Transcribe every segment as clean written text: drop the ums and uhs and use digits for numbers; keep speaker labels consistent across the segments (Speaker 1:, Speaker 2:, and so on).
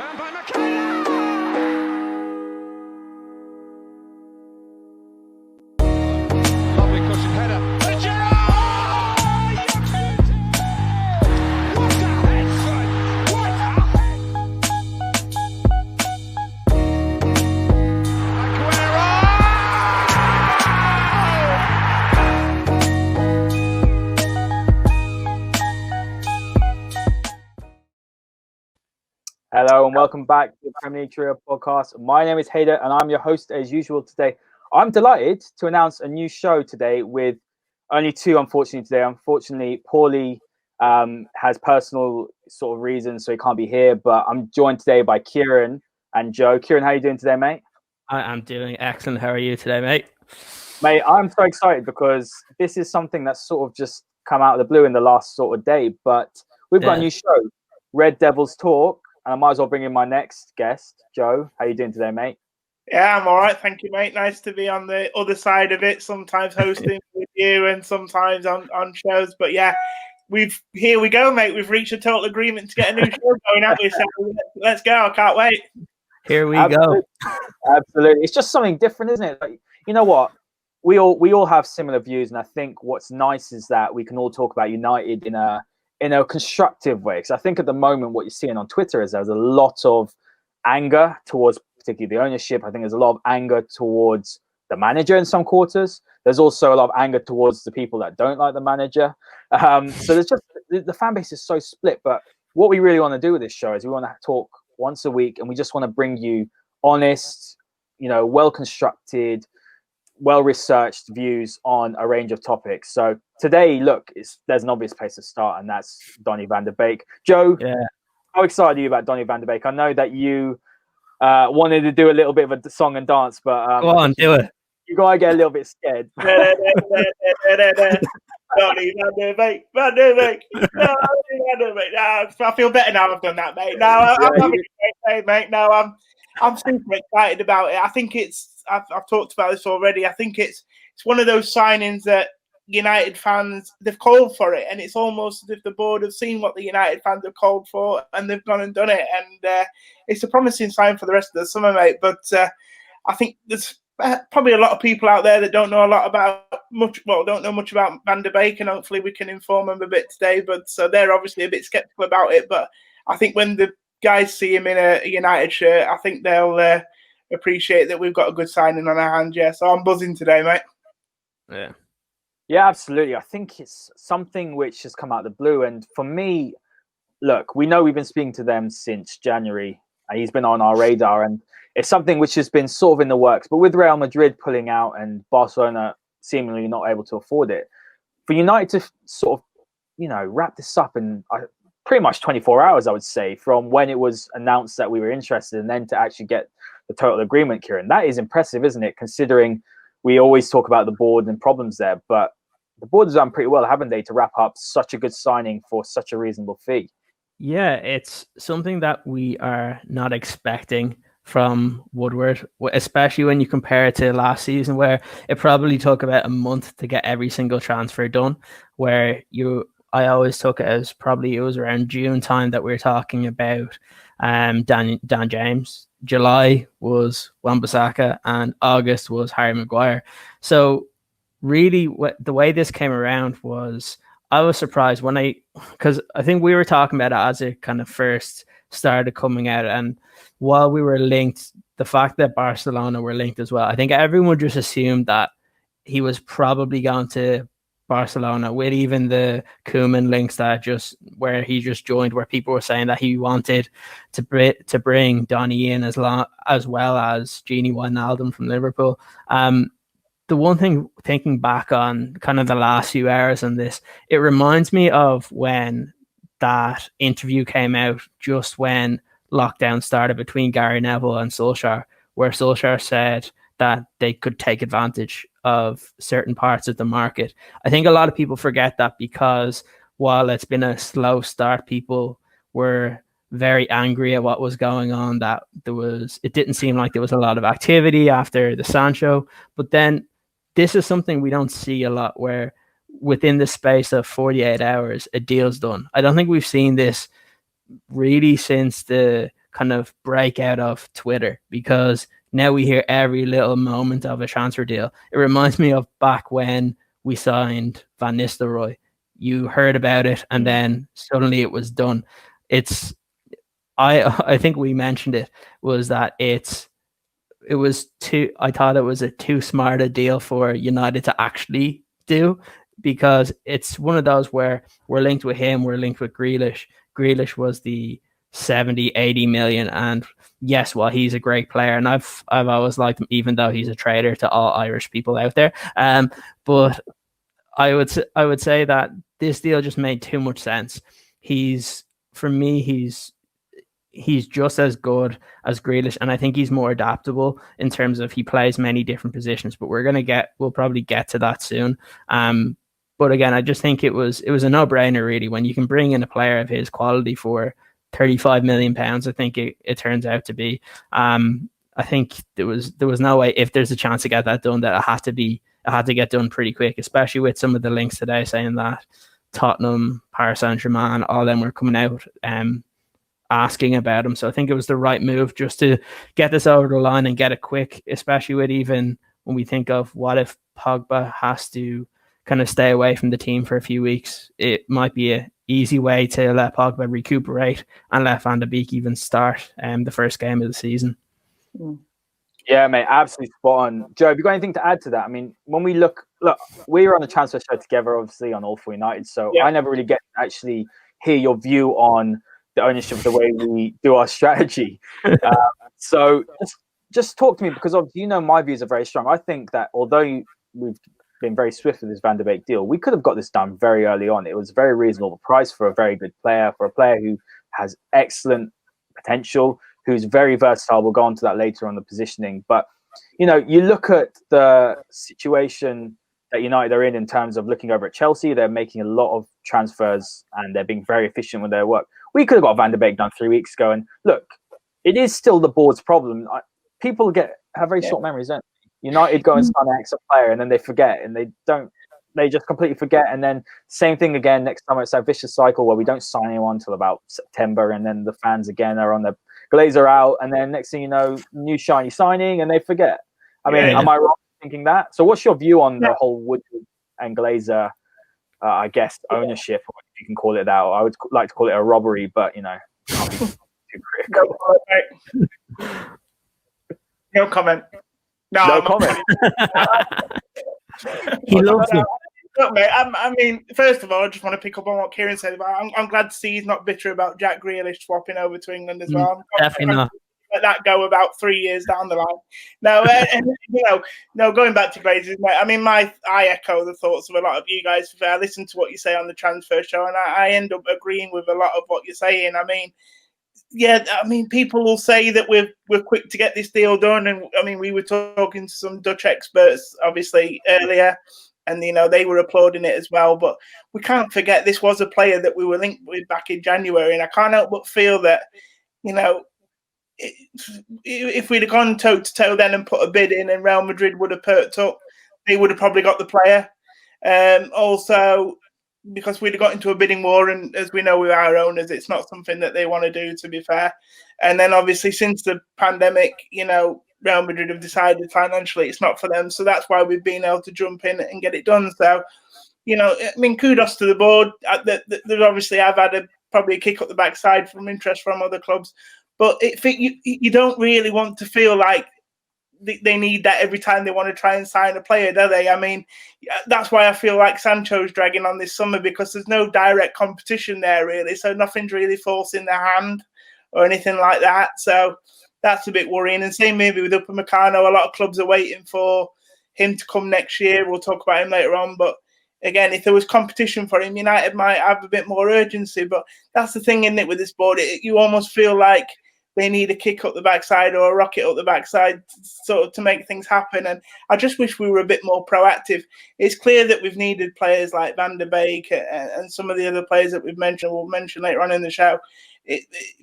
Speaker 1: Turned by Upamecano! Lovely cushion header. And Ciaran! What a head, son! What a head! Aguero!
Speaker 2: Hello and welcome back to the Premier League Trio podcast. My name is Haider and I'm your host as usual today. I'm delighted to announce a new show today with only two, unfortunately, today. Unfortunately, Paulie has personal sort of reasons, so he can't be here, but I'm joined today by Ciaran and Joe. Ciaran, how are you doing today, mate?
Speaker 3: I'm doing excellent. How are you today, mate?
Speaker 2: Mate, I'm so excited because this is something that's sort of just come out of the blue in the last sort of day, but we've got a new show, Red Devils Talk. And I might as well bring in my next guest, Joe. How you doing today, mate?
Speaker 4: Yeah, I'm all right. Thank you, mate. Nice to be on the other side of it, sometimes hosting with you and sometimes on shows. But yeah, here we go, mate. We've reached a total agreement to get a new show going, haven't we? So let's go. I can't wait.
Speaker 3: Here we go.
Speaker 2: Absolutely. It's just something different, isn't it? Like, you know what? We all have similar views. And I think what's nice is that we can all talk about United in a constructive way. Because I think at the moment what you're seeing on Twitter is there's a lot of anger towards particularly the ownership. I think there's a lot of anger towards the manager in some quarters. There's also a lot of anger towards the people that don't like the manager. So there's just the fan base is so split. But what we really want to do with this show is we want to talk once a week, and we just want to bring you honest, well-constructed, well-researched views on a range of topics. So today, look, there's an obvious place to start, and that's Donny Van De Beek. Joe, how excited are you about Donny Van De Beek? I know that you wanted to do a little bit of a song and dance, but
Speaker 3: go on, do it.
Speaker 2: You gotta get a little bit scared.
Speaker 4: Donny Van De Beek, Van De Beek, Donny Van De Beek. I feel better now I've done that, mate. No, I'm having a great day, mate. No, I'm super excited about it. I think I've talked about this already. I think it's one of those signings that United fans, they've called for it, and it's almost as if the board have seen what the United fans have called for and they've gone and done it. And it's a promising sign for the rest of the summer, mate. But I think there's probably a lot of people out there that don't know much about Van De Beek, and hopefully we can inform them a bit today. But so they're obviously a bit skeptical about it. But I think when the guys see him in a United shirt, I think they'll appreciate that we've got a good signing on our hands. Yeah, so I'm buzzing today, mate.
Speaker 2: Yeah, absolutely. I think it's something which has come out of the blue. And for me, look, we know we've been speaking to them since January. And he's been on our radar, and it's something which has been sort of in the works. But with Real Madrid pulling out and Barcelona seemingly not able to afford it, for United to sort of, wrap this up in pretty much 24 hours, I would say, from when it was announced that we were interested and then to actually get the total agreement, Ciaran. That is impressive, isn't it? Considering we always talk about the board and problems there, but the board has done pretty well, haven't they, to wrap up such a good signing for such a reasonable fee?
Speaker 3: Yeah, it's something that we are not expecting from Woodward, especially when you compare it to last season, where it probably took about a month to get every single transfer done, I always took it as probably it was around June time that we were talking about Dan James. July was Wan-Bissaka and August was Harry Maguire. So really the way this came around was I was surprised because I think we were talking about it as it kind of first started coming out. And while we were linked, the fact that Barcelona were linked as well, I think everyone just assumed that he was probably going to Barcelona, with even the Koeman links that where he just joined, where people were saying that he wanted to bring Donny in as well as Gini Wijnaldum from Liverpool. The one thing, thinking back on kind of the last few hours on this, it reminds me of when that interview came out just when lockdown started between Gary Neville and Solskjaer, where Solskjaer said that they could take advantage of certain parts of the market. I think a lot of people forget that, because while it's been a slow start, people were very angry at what was going on, that it didn't seem like there was a lot of activity after the Sancho. But then this is something we don't see a lot, where within the space of 48 hours, a deal's done. I don't think we've seen this really since the kind of break out of Twitter, because now we hear every little moment of a transfer deal. It reminds me of back when we signed Van Nistelrooy. You heard about it and then suddenly it was done. I think we mentioned it, was that I thought it was a too smart a deal for United to actually do, because it's one of those where we're linked with him, we're linked with Grealish. Grealish was the 70-80 million, and yes, well, he's a great player, and I've always liked him, even though he's a traitor to all Irish people out there. But I would say that this deal just made too much sense. For me, he's just as good as Grealish, and I think he's more adaptable in terms of he plays many different positions. But we'll probably get to that soon. But again, I just think it was a no-brainer, really, when you can bring in a player of his quality for £35 million. I think it turns out to be. I think there was no way, if there's a chance to get that done, that it had to get done pretty quick, especially with some of the links today saying that Tottenham, Paris Saint-Germain, all of them were coming out asking about him. So I think it was the right move just to get this over the line and get it quick, especially with even when we think of what if Pogba has to kind of stay away from the team for a few weeks. It might be an easy way to let Pogba recuperate and let Van de Beek even start the first game of the season.
Speaker 2: Yeah, mate, absolutely spot on. Joe, have you got anything to add to that? I mean, when we look, we were on the transfer show together, obviously, on All for United, so I never really get to actually hear your view on the ownership of the way we do our strategy. So just talk to me, because obviously, my views are very strong. I think that although we've been very swift with this Van de Beek deal, we could have got this done very early on. It was a very reasonable price for a very good player, for a player who has excellent potential, who's very versatile. We'll go on to that later on the positioning. But, you look at the situation that United are in terms of looking over at Chelsea. They're making a lot of transfers and they're being very efficient with their work. We could have got Van de Beek done 3 weeks ago. And look, it is still the board's problem. People have very short memories, don't they? United go and sign an extra player and then they forget, and they just completely forget. And then same thing again next summer. It's that vicious cycle where we don't sign anyone until about September, and then the fans again are on the Glazer out, and then next thing you know, new shiny signing, and they forget. I mean, am I wrong in thinking that? So what's your view on the whole Woodward and Glazer, I guess, ownership, or if you can call it that? I would like to call it a robbery, but, too critical.
Speaker 4: No comment.
Speaker 2: No comment.
Speaker 3: He loves it.
Speaker 4: Look, mate, I mean, first of all, I just want to pick up on what Ciaran said. I'm glad to see he's not bitter about Jack Grealish swapping over to England as well.
Speaker 3: Definitely not.
Speaker 4: Let that go about 3 years down the line. No, going back to Glazers, mate, I mean, I echo the thoughts of a lot of you guys. I listen to what you say on the transfer show, and I end up agreeing with a lot of what you're saying. I mean, people will say that we're quick to get this deal done, and I mean, we were talking to some Dutch experts obviously earlier, and they were applauding it as well. But we can't forget this was a player that we were linked with back in January, and I can't help but feel that if we'd have gone toe to toe then and put a bid in, and Real Madrid would have perked up, they would have probably got the player. Also, because we'd have got into a bidding war, and as we know with our owners, it's not something that they want to do, to be fair. And then obviously since the pandemic, Real Madrid have decided financially it's not for them, so that's why we've been able to jump in and get it done. So, I mean, kudos to the board. Obviously I've had probably a kick up the backside from interest from other clubs, but you don't really want to feel like they need that every time they want to try and sign a player, do they? I mean, that's why I feel like Sancho's dragging on this summer, because there's no direct competition there, really. So nothing's really forcing their hand or anything like that. So that's a bit worrying. And same maybe with Upamecano. A lot of clubs are waiting for him to come next year. We'll talk about him later on. But again, if there was competition for him, United might have a bit more urgency. But that's the thing, isn't it, with this board? You almost feel like they need a kick up the backside or a rocket up the backside sort of to make things happen. And I just wish we were a bit more proactive. It's clear that we've needed players like Van de Beek and some of the other players that we'll mention later on in the show.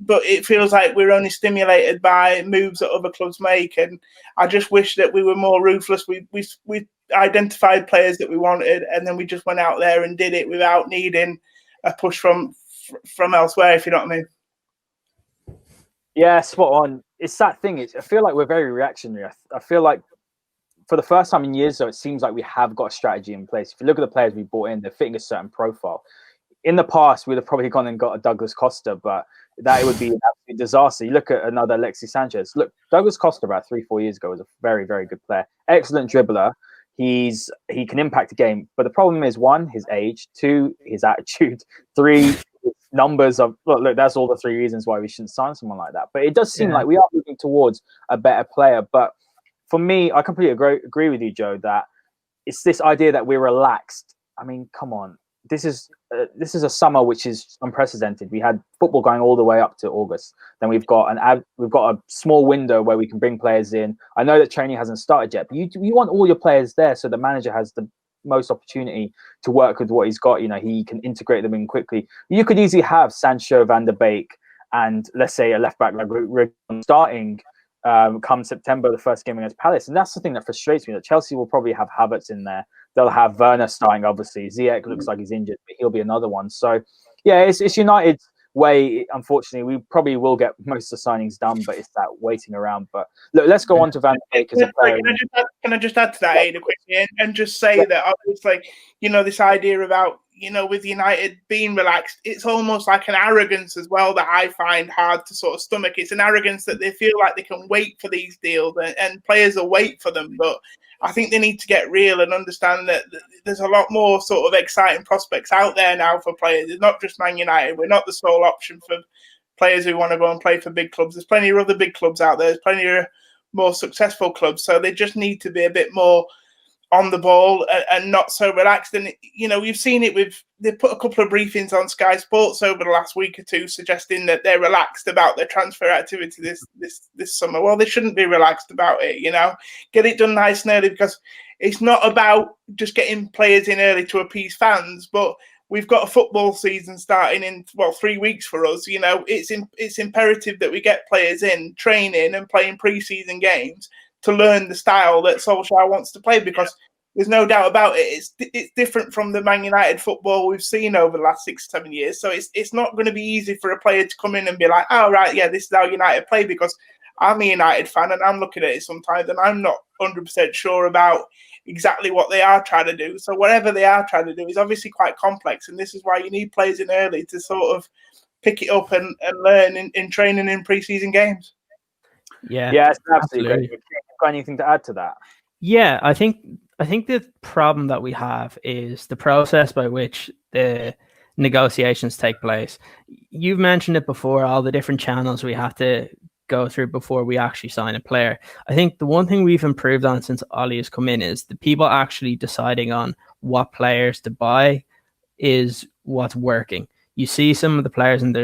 Speaker 4: But it feels like we're only stimulated by moves that other clubs make. And I just wish that we were more ruthless. We identified players that we wanted, and then we just went out there and did it without needing a push from elsewhere, if you know what I mean.
Speaker 2: Yeah, spot on. It's that thing. I feel like we're very reactionary. I feel like for the first time in years, though, it seems like we have got a strategy in place. If you look at the players we brought in, they're fitting a certain profile. In the past, we'd have probably gone and got a Douglas Costa, but that would be an absolute disaster. You look at another Alexis Sanchez. Look, Douglas Costa about 3-4 years ago was a very, very good player. Excellent dribbler. He can impact the game. But the problem is, one, his age, two, his attitude, three, his numbers of look, that's all the three reasons why we shouldn't sign someone like that. But it does seem like we are moving towards a better player. But for me, I completely agree with you, Joe, that it's this idea that we're relaxed. I mean, come on. This is a summer which is unprecedented. We had football going all the way up to August. Then we've got a small window where we can bring players in. I know that training hasn't started yet, but you want all your players there so the manager has the most opportunity to work with what he's got. You know, he can integrate them in quickly. You could easily have Sancho, Van De Beek, and let's say a left back like starting come September, the first game against Palace. And that's the thing that frustrates me, that Chelsea will probably have Havertz in there. They'll have Werner starting, obviously. Ziyech looks like he's injured, but he'll be another one. So, yeah, it's United's way. Unfortunately, we probably will get most of the signings done, but it's that waiting around. But look, let's go on to Van de Beek as a player.
Speaker 4: Can I just add to that, Haider, quickly, and just say that obviously, this idea about, with United being relaxed, it's almost like an arrogance as well that I find hard to sort of stomach. It's an arrogance that they feel like they can wait for these deals and players will wait for them. But I think they need to get real and understand that there's a lot more sort of exciting prospects out there now for players. It's not just Man United. We're not the sole option for players who want to go and play for big clubs. There's plenty of other big clubs out there. There's plenty of more successful clubs. So they just need to be a bit more on the ball and not so relaxed. And, we've seen it they put a couple of briefings on Sky Sports over the last week or two suggesting that they're relaxed about their transfer activity this summer. Well, they shouldn't be relaxed about it, Get it done nice and early, because it's not about just getting players in early to appease fans, but we've got a football season starting in 3 weeks for us. It's imperative that we get players in training and playing pre-season games to learn the style that Solskjaer wants to play, because there's no doubt about it. It's different from the Man United football we've seen over the last 6-7 years. So it's not going to be easy for a player to come in and be like, oh, right, yeah, this is how United play, because I'm a United fan and I'm looking at it sometimes and I'm not 100% sure about exactly what they are trying to do. So whatever they are trying to do is obviously quite complex, and this is why you need players in early to sort of pick it up and learn in training in pre-season games.
Speaker 3: Yeah,
Speaker 2: it's absolutely great. Got anything to add to that?
Speaker 3: Yeah, I think the problem that we have is the process by which the negotiations take place. You've mentioned it before, all the different channels we have to go through before we actually sign a player. I think the one thing we've improved on since Ollie has come in is the people actually deciding on what players to buy is what's working. You see some of the players and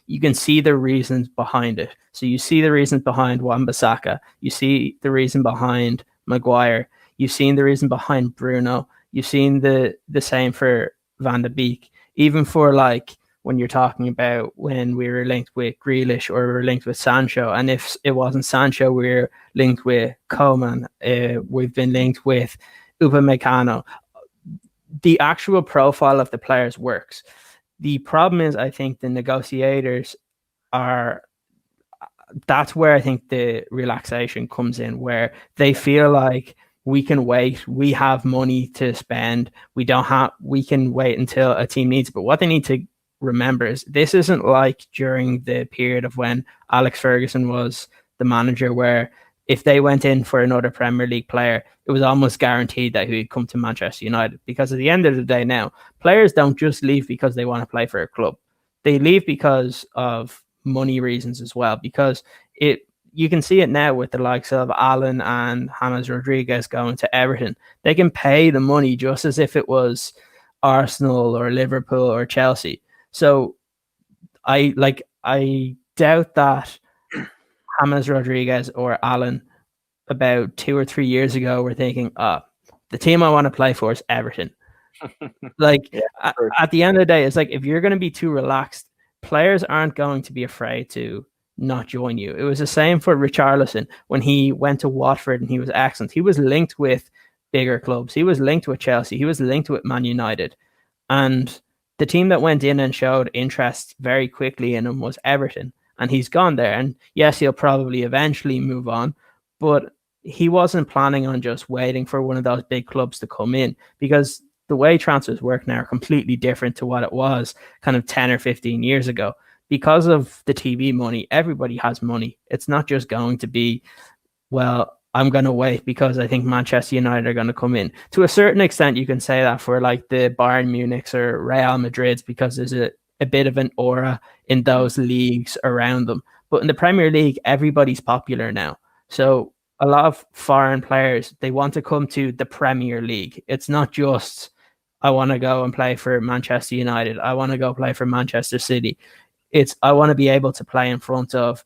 Speaker 3: you can see the reasons behind it. So you see the reasons behind Wan-Bissaka. You see the reason behind Maguire. You've seen the reason behind Bruno. You've seen the same for Van de Beek. Even for when you're talking about when we were linked with Grealish or we were linked with Sancho. And if it wasn't Sancho, we were linked with Coman. We've been linked with Upamecano. The actual profile of the players works. The problem is, I think the negotiators that's where I think the relaxation comes in, where they feel like we can wait, we have money to spend, we can wait until a team needs it. But what they need to remember is this isn't like during the period of when Alex Ferguson was the manager, where if they went in for another Premier League player, it was almost guaranteed that he would come to Manchester United. Because at the end of the day now, players don't just leave because they want to play for a club. They leave because of money reasons as well. Because you can see it now with the likes of Allen and James Rodriguez going to Everton. They can pay the money just as if it was Arsenal or Liverpool or Chelsea. So I doubt that James Rodriguez or Allen about 2 or 3 years ago were thinking, the team I want to play for is Everton. At the end of the day, it's like, if you're going to be too relaxed, players aren't going to be afraid to not join you. It was the same for Richarlison when he went to Watford and he was excellent. He was linked with bigger clubs. He was linked with Chelsea. He was linked with Man United. And the team that went in and showed interest very quickly in him was Everton. and he's gone there. And yes, he'll probably eventually move on, but he wasn't planning on just waiting for one of those big clubs to come in, because the way transfers work now are completely different to what it was kind of 10 or 15 years ago. Because of the TV money, everybody has money. It's not just going to be, well, I'm going to wait because I think Manchester United are going to come in. To a certain extent, you can say that for like the Bayern Munichs or Real Madrids, because there's a bit of an aura in those leagues around them. But in the Premier League, everybody's popular now. So a lot of foreign players, they want to come to the Premier League. It's not just, I want to go and play for Manchester United. I want to go play for Manchester City. It's, I want to be able to play in front of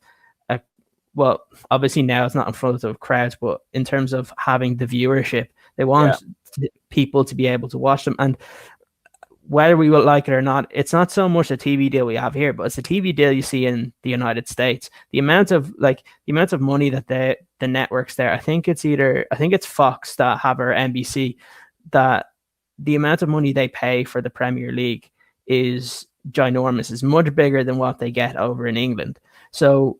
Speaker 3: well, obviously now it's not in front of crowds, but in terms of having the viewership, they want people to be able to watch them. And whether we will like it or not, it's not so much a TV deal we have here, but it's a TV deal you see in the United States. The amount of money that the networks there, I think it's Fox that have, or NBC, that the amount of money they pay for the Premier League is ginormous, is much bigger than what they get over in England. So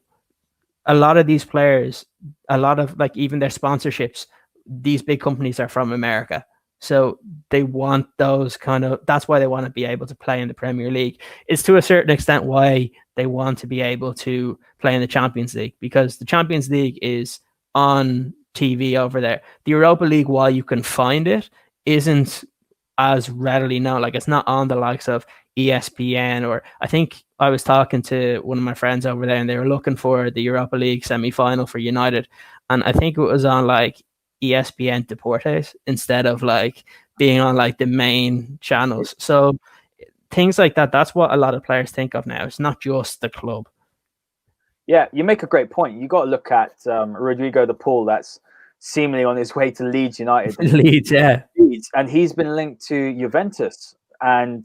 Speaker 3: a lot of these players, a lot of like even their sponsorships, these big companies are from America. So they want those kind of, that's why they want to be able to play in the Premier League. It's to a certain extent why they want to be able to play in the Champions League, because the Champions League is on TV over there. The Europa League, while you can find it, isn't as readily known. Like, it's not on the likes of ESPN, or I think I was talking to one of my friends over there and they were looking for the Europa League semi-final for United, and I think it was on like ESPN Deportes instead of like being on like the main channels. So things like that, that's what a lot of players think of now. It's not just the club.
Speaker 2: Yeah, you make a great point. You got to look at Rodrigo de Paul, that's seemingly on his way to Leeds United.
Speaker 3: Leeds, yeah.
Speaker 2: Leeds, and he's been linked to Juventus. And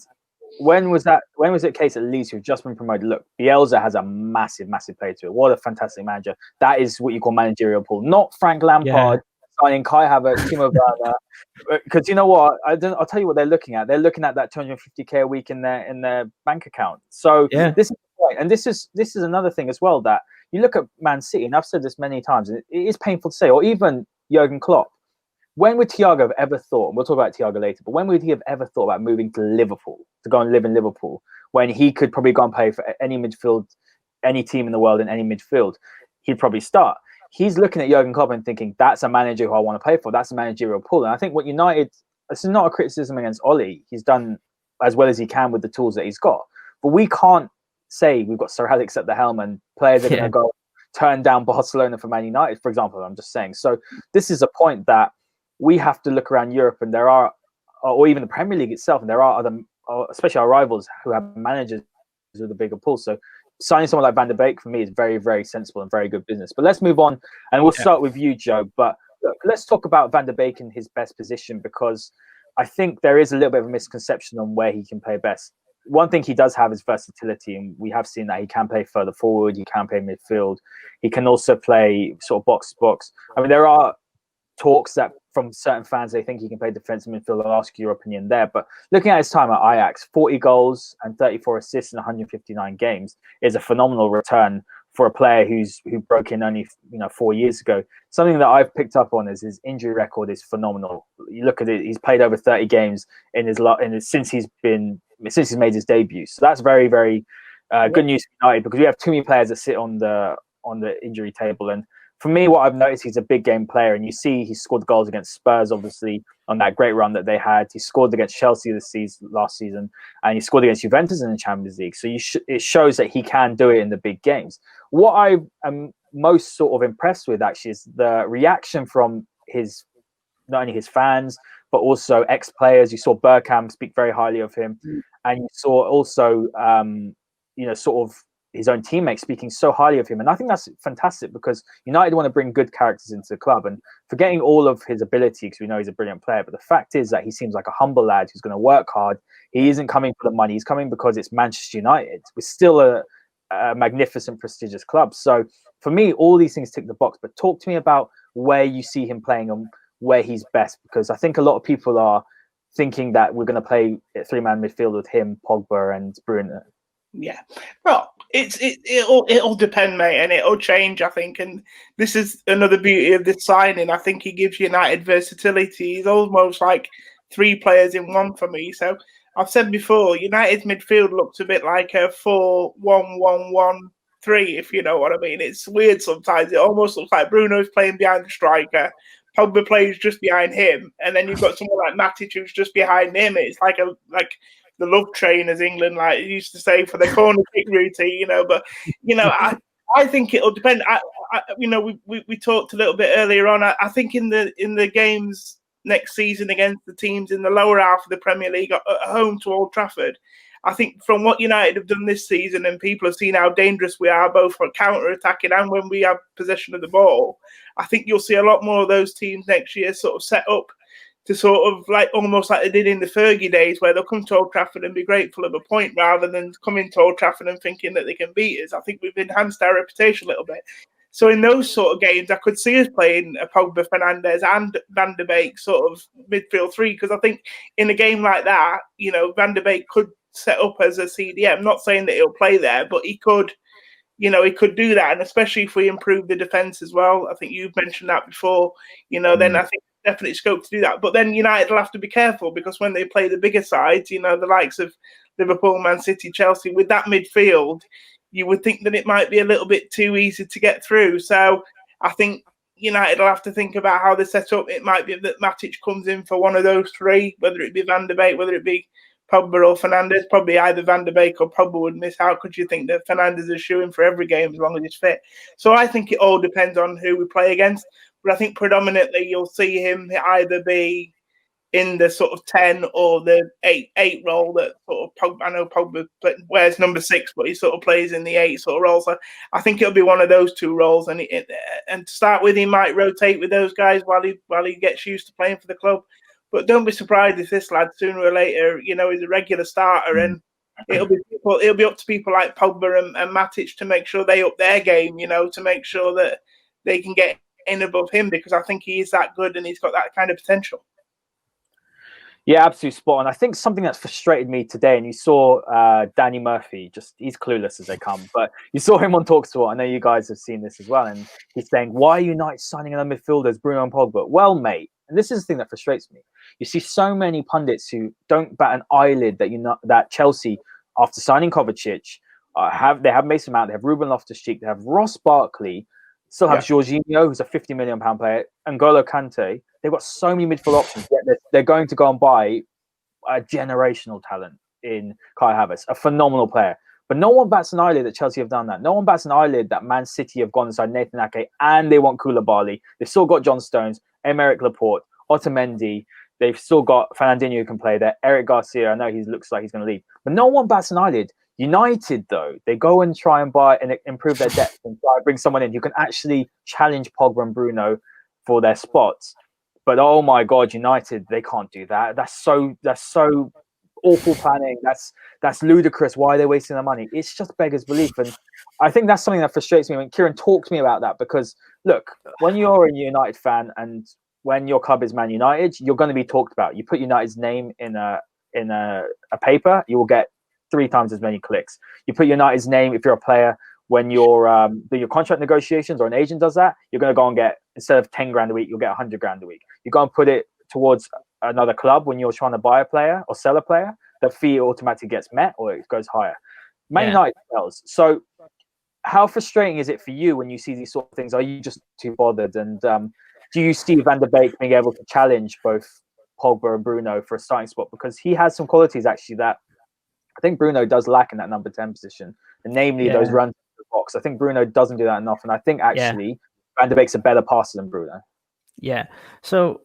Speaker 2: when was it a case at Leeds who've just been promoted? Look, Bielsa has a massive play to it. What a fantastic manager. That is what you call managerial pull, not Frank Lampard signing Kai Havertz, Timo Werner. Because you know what? I'll tell you what they're looking at. They're looking at that 250k a week in their bank account. So this is the point. And this is another thing as well, that you look at Man City, and I've said this many times, and it is painful to say, or even Jurgen Klopp. When would Thiago have ever thought, and we'll talk about Thiago later, but when would he have ever thought about moving to Liverpool, to go and live in Liverpool, when he could probably go and play for any midfield, any team in the world in any midfield? He'd probably start. He's looking at Jurgen Klopp and thinking, that's a manager who I want to play for. That's a managerial pull. And I think what United, this is not a criticism against Ollie. He's done as well as he can with the tools that he's got. But we can't say we've got Sir Alex at the helm and players are going to go turn down Barcelona for Man United, for example. I'm just saying. So this is a point that we have to look around Europe, and there are, or even the Premier League itself, and there are other, especially our rivals, who have managers with a bigger pull. So signing someone like Van De Beek for me is very, very sensible and very good business. But let's move on, and we'll start with you, Joe. But look, let's talk about Van De Beek in his best position, because I think there is a little bit of a misconception on where he can play best. One thing he does have is versatility, and we have seen that he can play further forward, he can play midfield, he can also play sort of box to box. I mean, there are talks that from certain fans, they think he can play defensive midfield. I'll ask your opinion there. But looking at his time at Ajax, 40 goals and 34 assists in 159 games is a phenomenal return for a player who broke in only 4 years ago. Something that I've picked up on is his injury record is phenomenal. You look at it; he's played over 30 games since he's made his debut. So that's very, very good news for United, because we have too many players that sit on the injury table. And for me, what I've noticed, he's a big game player, and you see he scored goals against Spurs, obviously, on that great run that they had. He scored against Chelsea last season, and he scored against Juventus in the Champions League. So it shows that he can do it in the big games. What I am most sort of impressed with, actually, is the reaction from not only his fans, but also ex-players. You saw Bergkamp speak very highly of him, and you saw also, sort of his own teammates speaking so highly of him. And I think that's fantastic, because United want to bring good characters into the club, and forgetting all of his ability, because we know he's a brilliant player, but the fact is that he seems like a humble lad who's going to work hard. He isn't coming for the money. He's coming because it's Manchester United. We're still a magnificent, prestigious club. So for me, all these things tick the box. But talk to me about where you see him playing and where he's best, because I think a lot of people are thinking that we're going to play a three-man midfield with him, Pogba and Bruno.
Speaker 4: Yeah. Well, It'll depend, mate, and it'll change, I think. And this is another beauty of this signing. I think he gives United versatility. He's almost like 3 players in one for me. So I've said before, United's midfield looks a bit like a 4-1-1-1-3, if you know what I mean. It's weird sometimes. It almost looks like Bruno's playing behind the striker. Pogba plays just behind him, and then you've got someone like Matic who's just behind him. It's like the love train, as England used to say, for the corner kick routine, But I think it'll depend. We talked a little bit earlier on. I think in the games next season against the teams in the lower half of the Premier League at home to Old Trafford, I think from what United have done this season, and people have seen how dangerous we are both for counter-attacking and when we have possession of the ball, I think you'll see a lot more of those teams next year sort of set up to sort of almost like they did in the Fergie days, where they'll come to Old Trafford and be grateful of a point rather than coming to Old Trafford and thinking that they can beat us. I think we've enhanced our reputation a little bit. So in those sort of games, I could see us playing a Pogba, Fernandes and Van De Beek sort of midfield 3, because I think in a game like that, Van De Beek could set up as a CDM. I'm not saying that he'll play there, but he could do that. And especially if we improve the defence as well, I think you've mentioned that before, then I think definitely scope to do that. But then United will have to be careful, because when they play the bigger sides, the likes of Liverpool, Man City, Chelsea, with that midfield, you would think that it might be a little bit too easy to get through. So I think United will have to think about how they set up. It might be that Matic comes in for one of those 3, whether it be Van de Beek, whether it be Pogba or Fernandes. Probably either Van de Beek or Pogba would miss out. Could you think that Fernandes is shooing for every game as long as he's fit? So I think it all depends on who we play against. But I think predominantly you'll see him either be in the sort of 10 or the 8 role that sort of Pogba. I know Pogba wears number 6, but he sort of plays in the 8 sort of role. So I think it'll be one of those 2 roles. And to start with, he might rotate with those guys while he gets used to playing for the club. But don't be surprised if this lad sooner or later, is a regular starter, and it'll be up to people like Pogba and Matic to make sure they up their game, to make sure that they can get in above him, because I think he is that good and he's got that kind of potential.
Speaker 2: Yeah, absolutely spot on. I think something that's frustrated me today, and you saw Danny Murphy, he's clueless as they come, but you saw him on TalkSport. I know you guys have seen this as well, and he's saying, why are United signing another midfielders, Bruno and Pogba? Well, mate, and this is the thing that frustrates me. You see so many pundits who don't bat an eyelid that Chelsea, after signing Kovacic, they have Mason Mount, they have Ruben Loftus-Cheek, they have Ross Barkley, still have Jorginho, who's a £50 million player, N'Golo Kante. They've got so many midfield options. Yet they're going to go and buy a generational talent in Kai Havertz, a phenomenal player. But no one bats an eyelid that Chelsea have done that. No one bats an eyelid that Man City have gone inside Nathan Ake and they want Koulibaly. They've still got John Stones, Emerick Laporte, Otamendi. They've still got Fernandinho who can play there. Eric Garcia, I know he looks like he's going to leave. But no one bats an eyelid. United, though, they go and try and buy and improve their depth and try and bring someone in who can actually challenge Pogba and Bruno for their spots. But oh my God, United, they can't do that. That's so awful planning. That's ludicrous. Why are they wasting their money? It's just beggars belief. And I think that's something that frustrates me when Ciaran talked to me about that, because look, when you're a United fan and when your club is Man United, you're going to be talked about. You put United's name in a paper, you will get 3 times as many clicks. You put United's name, if you're a player, when you're doing your contract negotiations or an agent does that, you're going to go and get, instead of 10 grand a week, you'll get 100 grand a week. You go and put it towards another club when you're trying to buy a player or sell a player, the fee automatically gets met or it goes higher. Man United sells. So how frustrating is it for you when you see these sort of things? Are you just too bothered? And do you see Van de Beek being able to challenge both Pogba and Bruno for a starting spot? Because he has some qualities actually that I think Bruno does lack in that number 10 position, and namely those runs to the box. I think Bruno doesn't do that enough, and I think actually Van de Beek's a better passer than Bruno. Yeah.
Speaker 3: So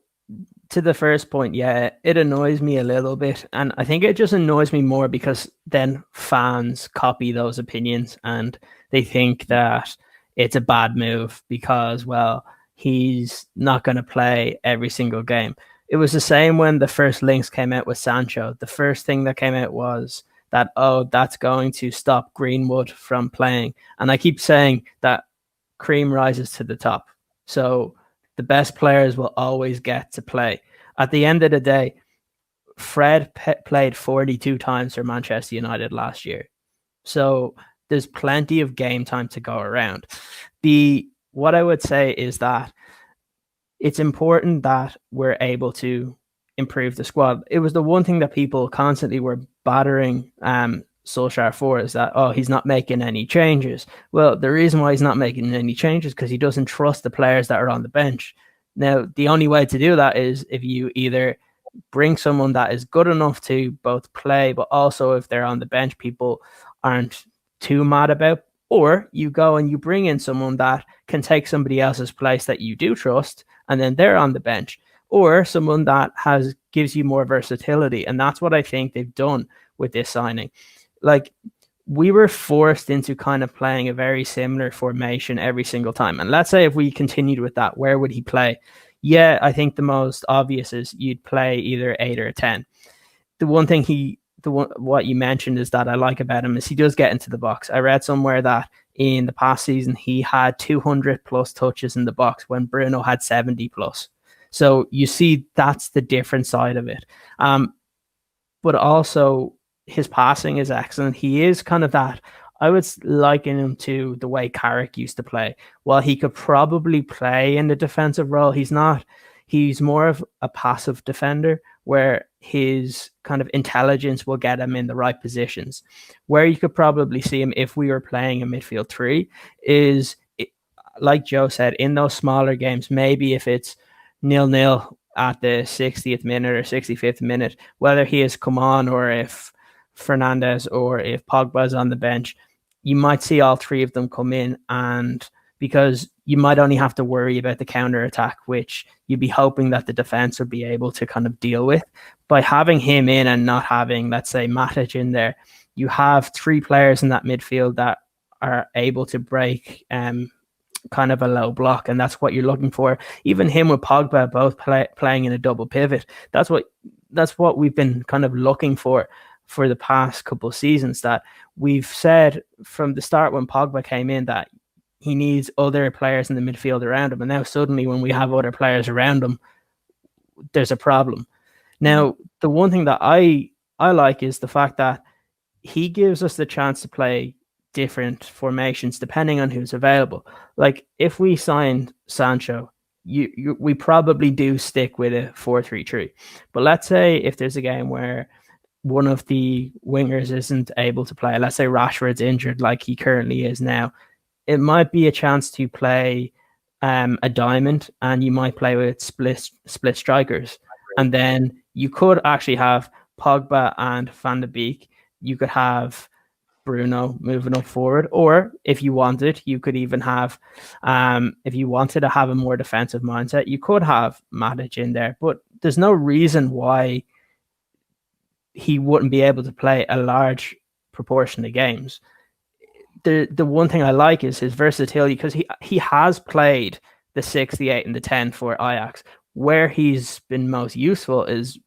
Speaker 3: to the first point, it annoys me a little bit, and I think it just annoys me more because then fans copy those opinions and they think that it's a bad move because, well, he's not going to play every single game. It was the same when the first links came out with Sancho. The first thing that came out was that, that's going to stop Greenwood from playing. And I keep saying that cream rises to the top. So the best players will always get to play. At the end of the day, Fred played 42 times for Manchester United last year. So there's plenty of game time to go around. What I would say is that it's important that we're able to improve the squad. It was the one thing that people constantly were battering Solskjaer for, is that, oh, he's not making any changes. Well, the reason why he's not making any changes is because he doesn't trust the players that are on the bench. Now, the only way to do that is if you either bring someone that is good enough to both play, but also if they're on the bench, people aren't too mad about, or you go and you bring in someone that can take somebody else's place that you do trust, and then they're on the bench, or someone that gives you more versatility. And that's what I think they've done with this signing. Like, we were forced into kind of playing a very similar formation every single time. And let's say if we continued with that, where would he play? Yeah, I think the most obvious is you'd play either 8 or 10. The one thing what you mentioned is that I like about him is he does get into the box. I read somewhere that in the past season he had 200 plus touches in the box when Bruno had 70 plus. So you see, that's the different side of it. But also his passing is excellent. He is kind of that, I would liken him to the way Carrick used to play. While he could probably play in the defensive role, he's not. He's more of a passive defender where his kind of intelligence will get him in the right positions. Where you could probably see him if we were playing a midfield three is, like Joe said, in those smaller games, maybe if it's 0-0 at the 60th minute or 65th minute, whether he has come on or if Fernandes or if Pogba's on the bench, you might see all three of them come in, and because you might only have to worry about the counter attack, which you'd be hoping that the defense would be able to kind of deal with. By having him in and not having, let's say, Matic in there, you have three players in that midfield that are able to break kind of a low block, and that's what you're looking for. Even him with Pogba both playing in a double pivot, that's what we've been kind of looking for the past couple of seasons. That we've said from the start when Pogba came in that he needs other players in the midfield around him, and now suddenly when we have other players around him, there's a problem. Now, the one thing that I like is the fact that he gives us the chance to play different formations depending on who's available. Like, if we signed Sancho, we probably do stick with a 4-3-3. But let's say if there's a game where one of the wingers isn't able to play, let's say Rashford's injured like he currently is now, it might be a chance to play a diamond, and you might play with split strikers. And then you could actually have Pogba and Van de Beek. You could have Bruno moving up forward, or if you wanted, you could even have, if you wanted to have a more defensive mindset, you could have Matic in there. But there's no reason why he wouldn't be able to play a large proportion of games. The one thing I like is his versatility, because he has played the 6, the 8, and the 10 for Ajax. Where he's been most useful is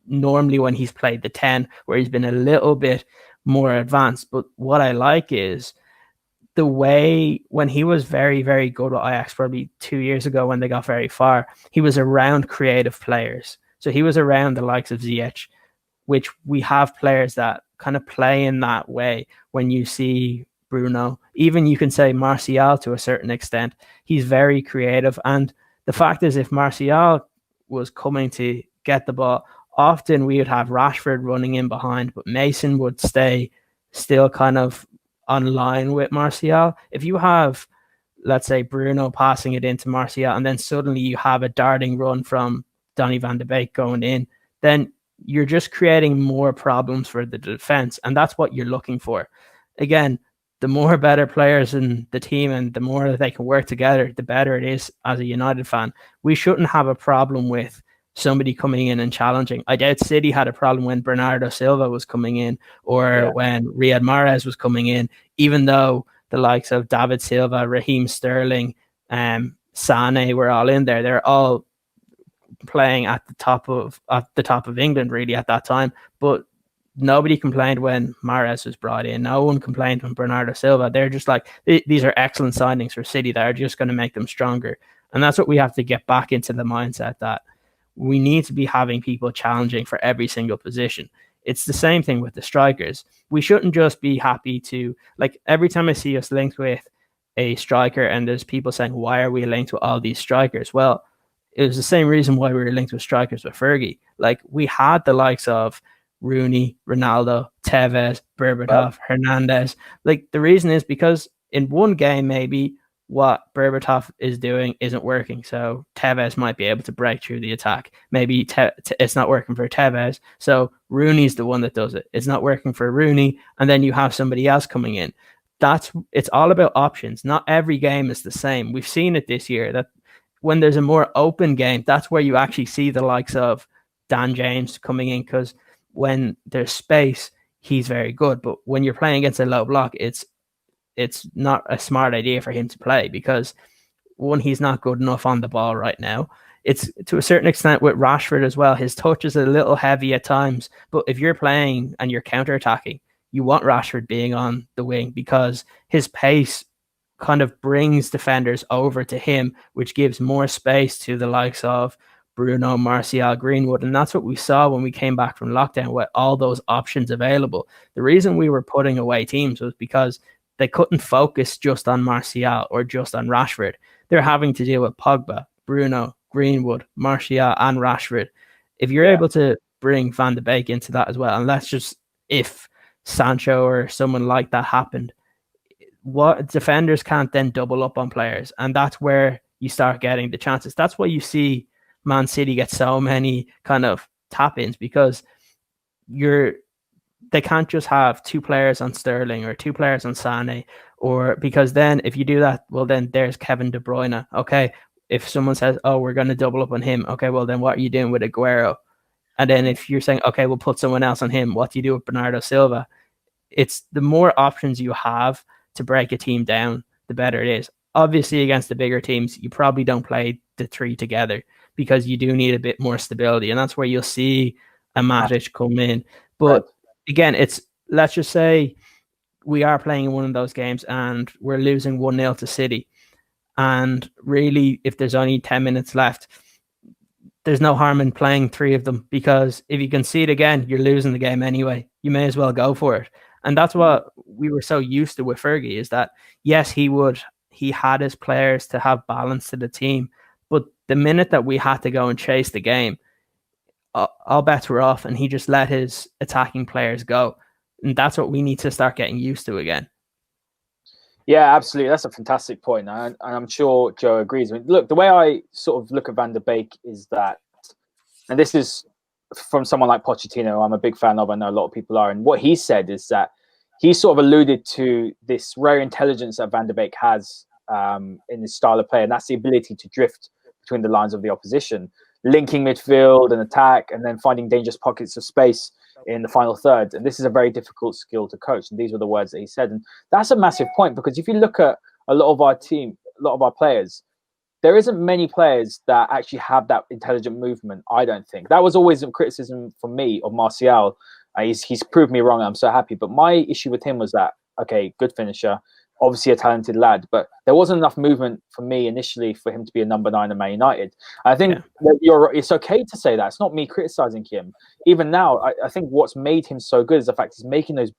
Speaker 3: normally when he's played the 10, where he's been a little bit more advanced. But what I like is the way when he was very, very good at Ajax, probably 2 years ago when they got very far, he was around creative players. So he was around the likes of Ziyech, which we have players that kind of play in that way. When you see Bruno, even you can say Martial to a certain extent, he's very creative. And the fact is, if Martial was coming to get the ball, often we would have Rashford running in behind, but Mason would stay still kind of on line with Martial. If you have, let's say, Bruno passing it into Martial, and then suddenly you have a darting run from Donny Van De Beek going in, then you're just creating more problems for the defense. And that's what you're looking for. Again, the more better players in the team and the more that they can work together, the better it is as a United fan. We shouldn't have a problem with somebody coming in and challenging. I doubt City had a problem when Bernardo Silva was coming in, or when Riyad Mahrez was coming in, even though the likes of David Silva, Raheem Sterling, Sane were all in there. They're all playing at the top of England really at that time. But nobody complained when Mahrez was brought in. No one complained when Bernardo Silva. They're just like, these are excellent signings for City that are just going to make them stronger. And that's what we have to get back into the mindset, that we need to be having people challenging for every single position. It's the same thing with the strikers. We shouldn't just be happy to, like, every time I see us linked with a striker and there's people saying, why are we linked with all these strikers? Well, it was the same reason why we were linked with strikers with Fergie. Like, we had the likes of Rooney, Ronaldo, Tevez, Berbatov, Hernandez. Like, the reason is because in one game, maybe what Berbatov is doing isn't working. So Tevez might be able to break through the attack. Maybe it's not working for Tevez. So Rooney's the one that does it. It's not working for Rooney. And then you have somebody else coming in. It's all about options. Not every game is the same. We've seen it this year that when there's a more open game, that's where you actually see the likes of Dan James coming in, because when there's space, he's very good. But when you're playing against a low block, it's not a smart idea for him to play, because one, he's not good enough on the ball right now. It's to a certain extent with Rashford as well. His touch is a little heavy at times, but if you're playing and you're counter-attacking, you want Rashford being on the wing because his pace kind of brings defenders over to him, which gives more space to the likes of Bruno, Martial, Greenwood. And that's what we saw when we came back from lockdown with all those options available. The reason we were putting away teams was because they couldn't focus just on Martial or just on Rashford. They're having to deal with Pogba, Bruno, Greenwood, Martial, and Rashford. If you're able to bring Van de Beek into that as well, and that's just if Sancho or someone like that happened, what defenders can't then double up on players, and that's where you start getting the chances. That's why you see Man City get so many kind of tap-ins, because they can't just have two players on Sterling or two players on Sané, or because then if you do that, well, then there's Kevin De Bruyne. Okay, if someone says, oh, we're going to double up on him, okay, well, then what are you doing with Aguero? And then if you're saying, okay, we'll put someone else on him, what do you do with Bernardo Silva? It's the more options you have to break a team down, the better it is. Obviously, against the bigger teams, you probably don't play the three together because you do need a bit more stability. And that's where you'll see a Matic come in. But again, let's just say we are playing in one of those games and we're losing 1-0 to City. And really, if there's only 10 minutes left, there's no harm in playing three of them, because if you concede again, you're losing the game anyway. You may as well go for it. And that's what we were so used to with Fergie, is that, yes, he had his players to have balance to the team. But the minute that we had to go and chase the game, all bets were off, and he just let his attacking players go. And that's what we need to start getting used to again.
Speaker 2: Yeah, absolutely. That's a fantastic point. And I'm sure Joe agrees. I mean, look, the way I sort of look at Van de Beek is that, and this is from someone like Pochettino, I'm a big fan of, I know a lot of people are, and what he said is that he sort of alluded to this rare intelligence that Van de Beek has in his style of play, and that's the ability to drift between the lines of the opposition, linking midfield and attack, and then finding dangerous pockets of space in the final third. And this is a very difficult skill to coach. And these were the words that he said. And that's a massive point, because if you look at a lot of our team, a lot of our players, there isn't many players that actually have that intelligent movement, I don't think. That was always a criticism for me of Martial. He's proved me wrong. I'm so happy. But my issue with him was that, okay, good finisher, obviously a talented lad, but there wasn't enough movement for me initially for him to be a number 9 at Man United. I think that it's okay to say that. It's not me criticizing him. Even now, I think what's made him so good is the fact he's making those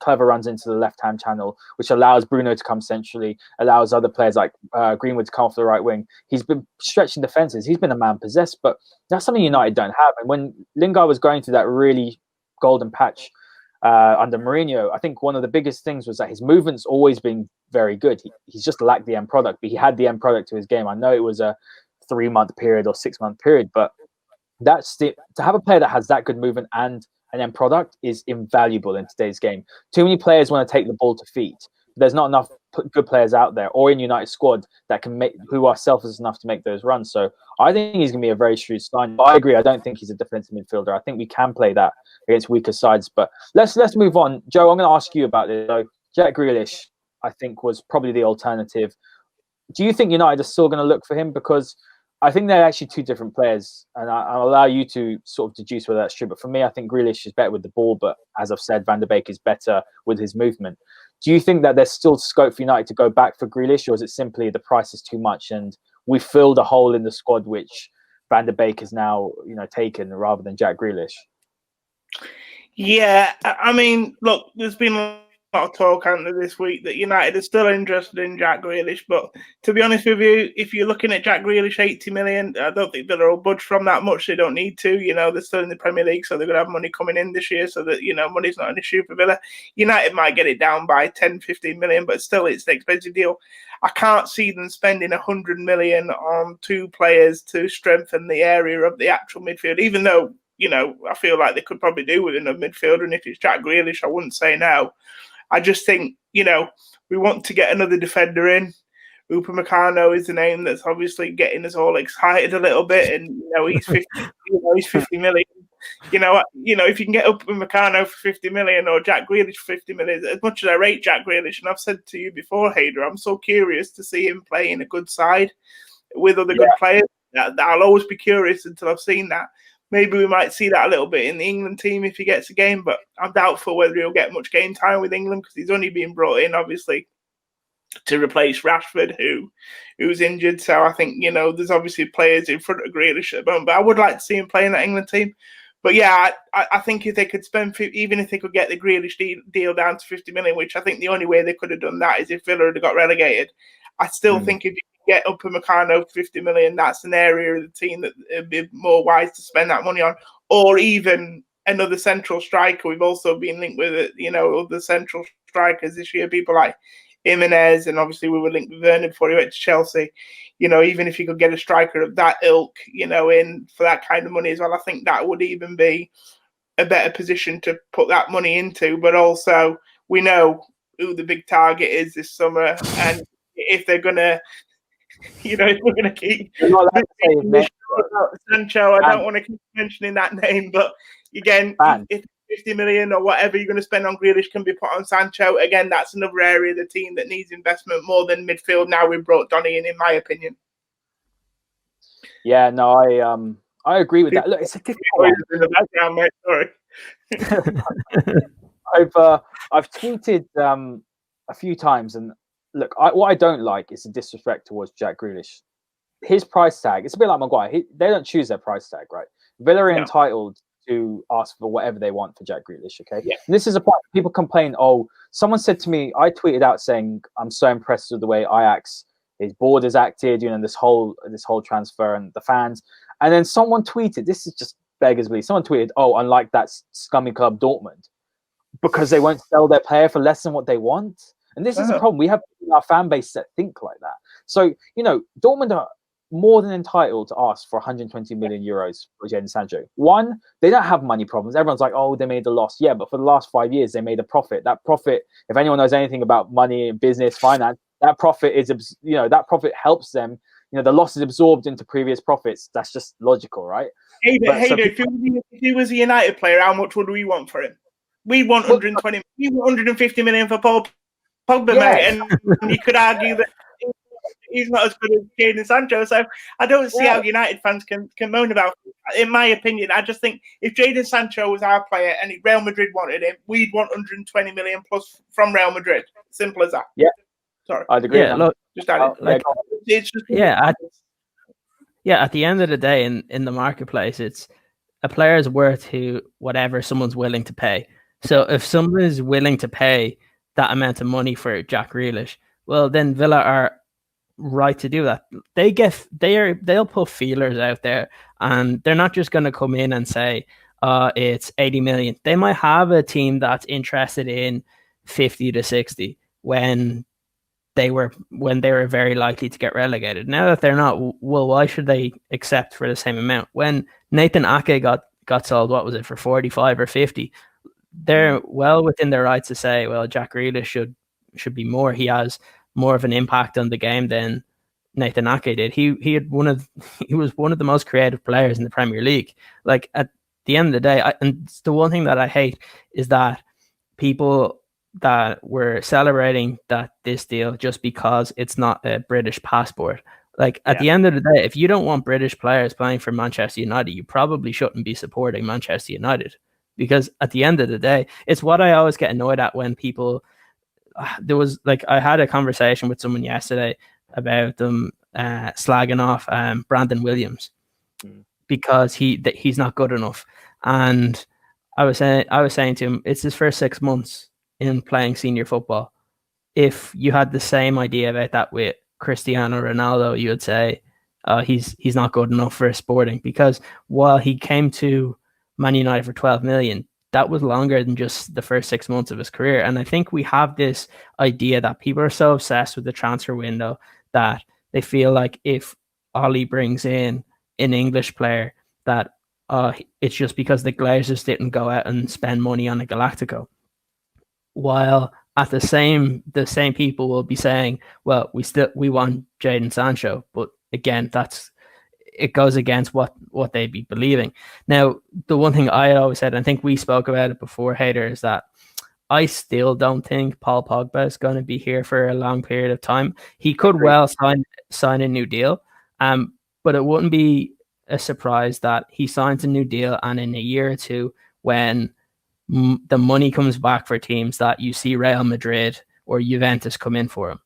Speaker 2: clever runs into the left-hand channel, which allows Bruno to come centrally, allows other players like Greenwood to come off the right wing. He's been stretching defenses. He's been a man possessed, but that's something United don't have. And when Lingard was going through that really golden patch under Mourinho, I think one of the biggest things was that his movement's always been very good. He's just lacked the end product, but he had the end product to his game. I know it was a 3-month period or 6-month period, but to have a player that has that good movement and an end product is invaluable in today's game. Too many players want to take the ball to feet. There's not enough good players out there or in United squad that who are selfless enough to make those runs. So I think he's going to be a very shrewd sign. But I agree. I don't think he's a defensive midfielder. I think we can play that against weaker sides. But let's move on. Joe, I'm going to ask you about this. So Jack Grealish, I think, was probably the alternative. Do you think United are still going to look for him? Because I think they're actually two different players, and I'll allow you to sort of deduce whether that's true. But for me, I think Grealish is better with the ball, but as I've said, Van de Beek is better with his movement. Do you think that there's still scope for United to go back for Grealish, or is it simply the price is too much and we filled a hole in the squad which Van de Beek is now taken rather than Jack Grealish?
Speaker 4: Yeah, I mean, look, there's been a lot of talk out there this week that United are still interested in Jack Grealish, but to be honest with you, if you're looking at Jack Grealish, 80 million, I don't think Villa will budge from that much. They don't need to. They're still in the Premier League, so they're going to have money coming in this year, so that, money's not an issue for Villa. United might get it down by 10, 15 million, but still, it's an expensive deal. I can't see them spending 100 million on two players to strengthen the area of the actual midfield, even though, I feel like they could probably do with another midfielder. And if it's Jack Grealish, I wouldn't say no. I just think, we want to get another defender in. Upamecano is the name that's obviously getting us all excited a little bit. And, he's 50, he's 50 million. If you can get Upamecano for 50 million or Jack Grealish for 50 million, as much as I rate Jack Grealish, and I've said to you before, Haider, I'm so curious to see him play in a good side with other good players. I'll always be curious until I've seen that. Maybe we might see that a little bit in the England team if he gets a game, but I'm doubtful whether he'll get much game time with England because he's only been brought in, obviously, to replace Rashford, who's injured. So I think, there's obviously players in front of Grealish at the moment, but I would like to see him play in that England team. But yeah, I think if they could spend, even if they could get the Grealish deal down to 50 million, which I think the only way they could have done that is if Villa had got relegated. I still think if you get Upamecano for 50 million, that's an area of the team that would be more wise to spend that money on, or even another central striker. We've also been linked with, other central strikers this year, people like Jimenez, and obviously we were linked with Werner before he went to Chelsea. Even if you could get a striker of that ilk, in for that kind of money as well, I think that would even be a better position to put that money into. But also, we know who the big target is this summer, and if they're gonna, if we're gonna keep Sancho, I don't want to keep mentioning that name, but again, if 50 million or whatever you're going to spend on Grealish can be put on Sancho, again, that's another area of the team that needs investment more than midfield. Now we've brought Donny in my opinion.
Speaker 2: Yeah, no, I agree with that. Look, it's a difficult
Speaker 4: in the background, mate. Sorry.
Speaker 2: I've tweeted a few times, and look, what I don't like is the disrespect towards Jack Grealish. His price tag, it's a bit like Maguire. They don't choose their price tag, right? Villa are entitled to ask for whatever they want for Jack Grealish, okay? Yeah. And this is a point. People complain, someone said to me, I tweeted out saying, I'm so impressed with the way Ajax, his board has acted, this whole transfer and the fans. And then someone tweeted, this is just beggars belief, someone tweeted, unlike that scummy club Dortmund, because they won't sell their player for less than what they want. And this is a problem. We have our fan base that think like that. So, Dortmund are more than entitled to ask for 120 million euros for Jadon Sancho. One, they don't have money problems. Everyone's like, they made a loss. Yeah, but for the last 5 years, they made a profit. That profit, if anyone knows anything about money, business, finance, that profit is, that profit helps them. The loss is absorbed into previous profits. That's just logical, right?
Speaker 4: If he was a United player, how much would we want for him? We want 120. We want 150 million for Paul Pogba, mate, and you could argue that he's not as good as Jadon Sancho. So I don't see how United fans can moan about it. In my opinion, I just think if Jadon Sancho was our player and Real Madrid wanted him, we'd want 120 million plus from Real Madrid. Simple as that.
Speaker 2: Yeah.
Speaker 4: Sorry.
Speaker 2: I'd agree.
Speaker 3: Yeah, look,
Speaker 4: just add it. It's just
Speaker 3: at the end of the day, in the marketplace, it's a player's worth to whatever someone's willing to pay. So if someone is willing to pay that amount of money for Jack Grealish, well, then Villa are right to do that. They'll put feelers out there, and they're not just going to come in and say it's 80 million. They might have a team that's interested in 50 to 60 when they were very likely to get relegated. Now that they're not, well, why should they accept for the same amount? When Nathan Ake got sold, what was it, for 45 or 50? They're well within their rights to say, well, Jack Grealish should be more. He has more of an impact on the game than Nathan Ake did. He was one of the most creative players in the Premier League. Like, at the end of the day, and the one thing that I hate is that people that were celebrating this deal just because it's not a British passport. Like, at the end of the day, if you don't want British players playing for Manchester United, you probably shouldn't be supporting Manchester United. Because at the end of the day, it's what I always get annoyed at when people. I had a conversation with someone yesterday about them slagging off Brandon Williams because he's not good enough, and I was saying to him, it's his first 6 months in playing senior football. If you had the same idea about that with Cristiano Ronaldo, you would say he's not good enough for Sporting, because while he came to Man United for 12 million, that was longer than just the first 6 months of his career. And I think we have this idea that people are so obsessed with the transfer window that they feel like if Ollie brings in an English player, that it's just because the Glazers didn't go out and spend money on a Galactico. While at the same people will be saying, well, we want Jadon Sancho, but again, it goes against what they'd be believing. Now, the one thing I always said, I think we spoke about it before, Haider, is that I still don't think Paul Pogba is going to be here for a long period of time. He could well sign a new deal, but it wouldn't be a surprise that he signs a new deal, and in a year or two, when the money comes back for teams, that you see Real Madrid or Juventus come in for him.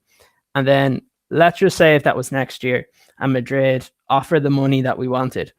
Speaker 3: And then let's just say if that was next year and Madrid offer the money that we wanted,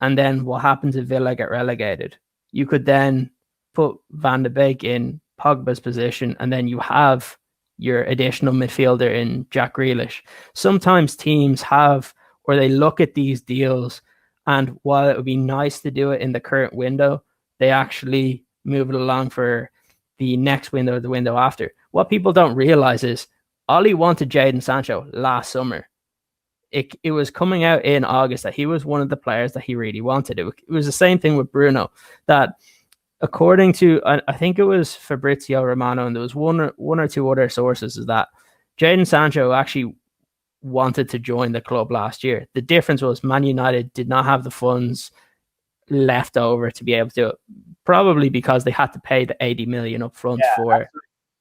Speaker 3: and then what happens if Villa get relegated? You could then put Van de Beek in Pogba's position, and then you have your additional midfielder in Jack Grealish. Sometimes teams have, or they look at these deals, and while it would be nice to do it in the current window, they actually move it along for the next window or the window after. What people don't realize is Ollie wanted Jadon Sancho last summer. It was coming out in August that he was one of the players that he really wanted. It was the same thing with Bruno, that according to, I think it was Fabrizio Romano, and there was one or two other sources, is that Jadon Sancho actually wanted to join the club last year. The difference was Man United did not have the funds left over to be able to, probably because they had to pay the 80 million up front for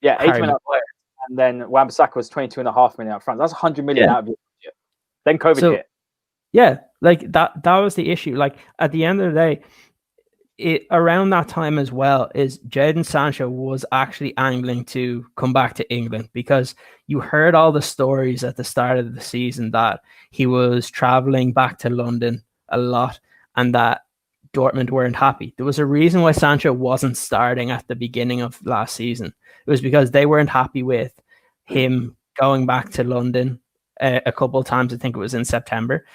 Speaker 2: 80 million up front, and then Wan-Bissaka was 22.5 million up front. That's 100 million out of your budget. Then COVID hit.
Speaker 3: Yeah, like that was the issue. Like at the end of the day, around that time as well, is Jadon Sancho was actually angling to come back to England, because you heard all the stories at the start of the season that he was traveling back to London a lot and that Dortmund weren't happy. There was a reason why Sancho wasn't starting at the beginning of last season. It was because they weren't happy with him going back to London a couple of times. I think it was in September.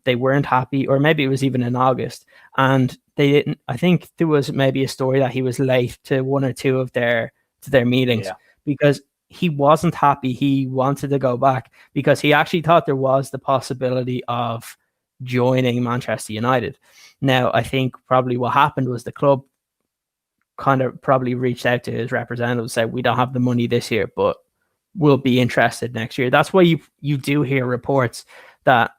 Speaker 3: They weren't happy, or maybe it was even in August. And they didn't. I think there was maybe a story that he was late to one or two of their meetings because he wasn't happy. He wanted to go back because he actually thought there was the possibility of joining Manchester United. Now, I think probably what happened was the club kind of probably reached out to his representative and said, we don't have the money this year, but we'll be interested next year. That's why you do hear reports that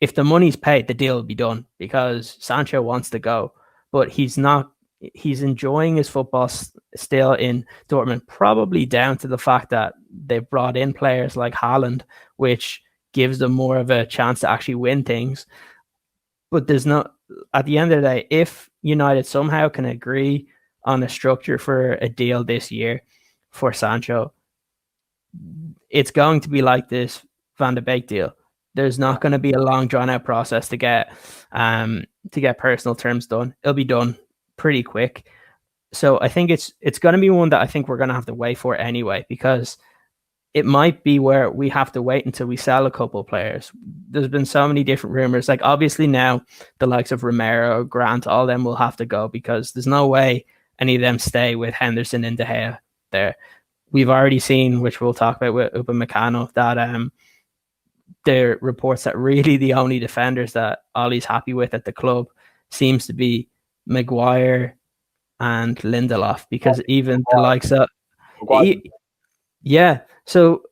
Speaker 3: if the money's paid, the deal will be done, because Sancho wants to go, but he's not. He's enjoying his football still in Dortmund, probably down to the fact that they've brought in players like Haaland, which gives them more of a chance to actually win things. But there's not, at the end of the day, if United somehow can agree on a structure for a deal this year for Sancho, it's going to be like this Van de Beek deal. There's not going to be a long drawn out process to get personal terms done. It'll be done pretty quick. So I think it's going to be one that I think we're going to have to wait for anyway, because it might be where we have to wait until we sell a couple of players. There's been so many different rumors. Like obviously now the likes of Romero, Grant, all them will have to go, because there's no way any of them stay with Henderson and De Gea there. We've already seen, which we'll talk about with Upamecano, that there are reports that really the only defenders that Ollie's happy with at the club seems to be Maguire and Lindelof, because even the likes of so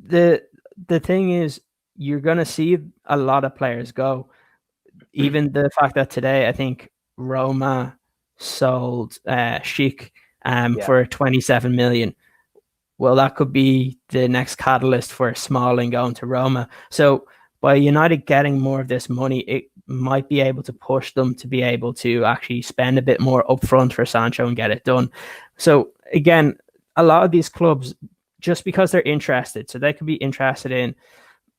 Speaker 3: the thing is, you're going to see a lot of players go. Even the fact that today I think Roma sold Schick for 27 million. Well, that could be the next catalyst for Smalling going to Roma. So by United getting more of this money, it might be able to push them to be able to actually spend a bit more upfront for Sancho and get it done. So again, a lot of these clubs, just because they're interested, so they could be interested in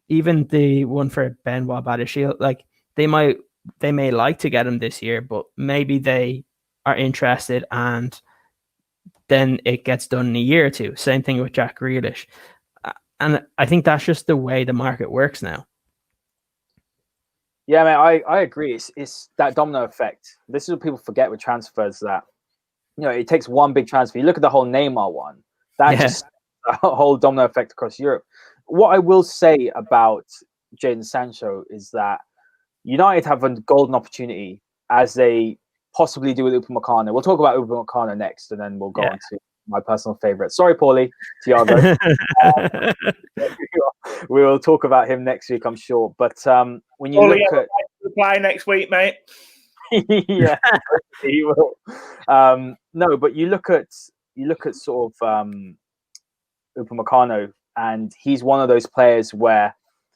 Speaker 3: even the one for Benoit Badiashile, like they may like to get him this year, but maybe they are interested, and then it gets done in a year or two. Same thing with Jack Grealish. And I think that's just the way the market works now.
Speaker 2: Yeah, man, I agree. It's that domino effect. This is what people forget with transfers, that it takes one big transfer. You look at the whole Neymar one, that just a whole domino effect across Europe. What I will say about Jadon Sancho is that United have a golden opportunity, as they possibly do with Upamecano. We'll talk about Upamecano next, and then we'll go on to my personal favourite. Sorry, Paulie, Thiago. We will talk about him next week, I'm sure. But when you look at
Speaker 4: reply next week, mate.
Speaker 2: Yeah, he will. No, but you look at sort of Upamecano, and he's one of those players where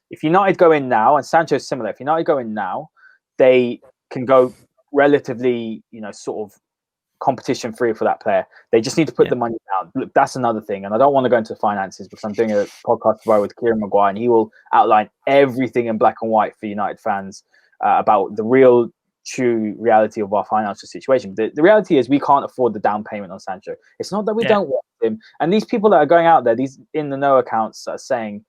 Speaker 2: if United go in now, and Sancho's similar, if United go in now, they can go relatively, sort of competition free for that player. They just need to put the money down. Look, that's another thing, and I don't want to go into finances because I'm doing a podcast tomorrow with Ciaran Maguire, and he will outline everything in black and white for United fans about the real true reality of our financial situation. The reality is we can't afford the down payment on Sancho. It's not that we don't want him. And these people that are going out there, these in the know accounts, are saying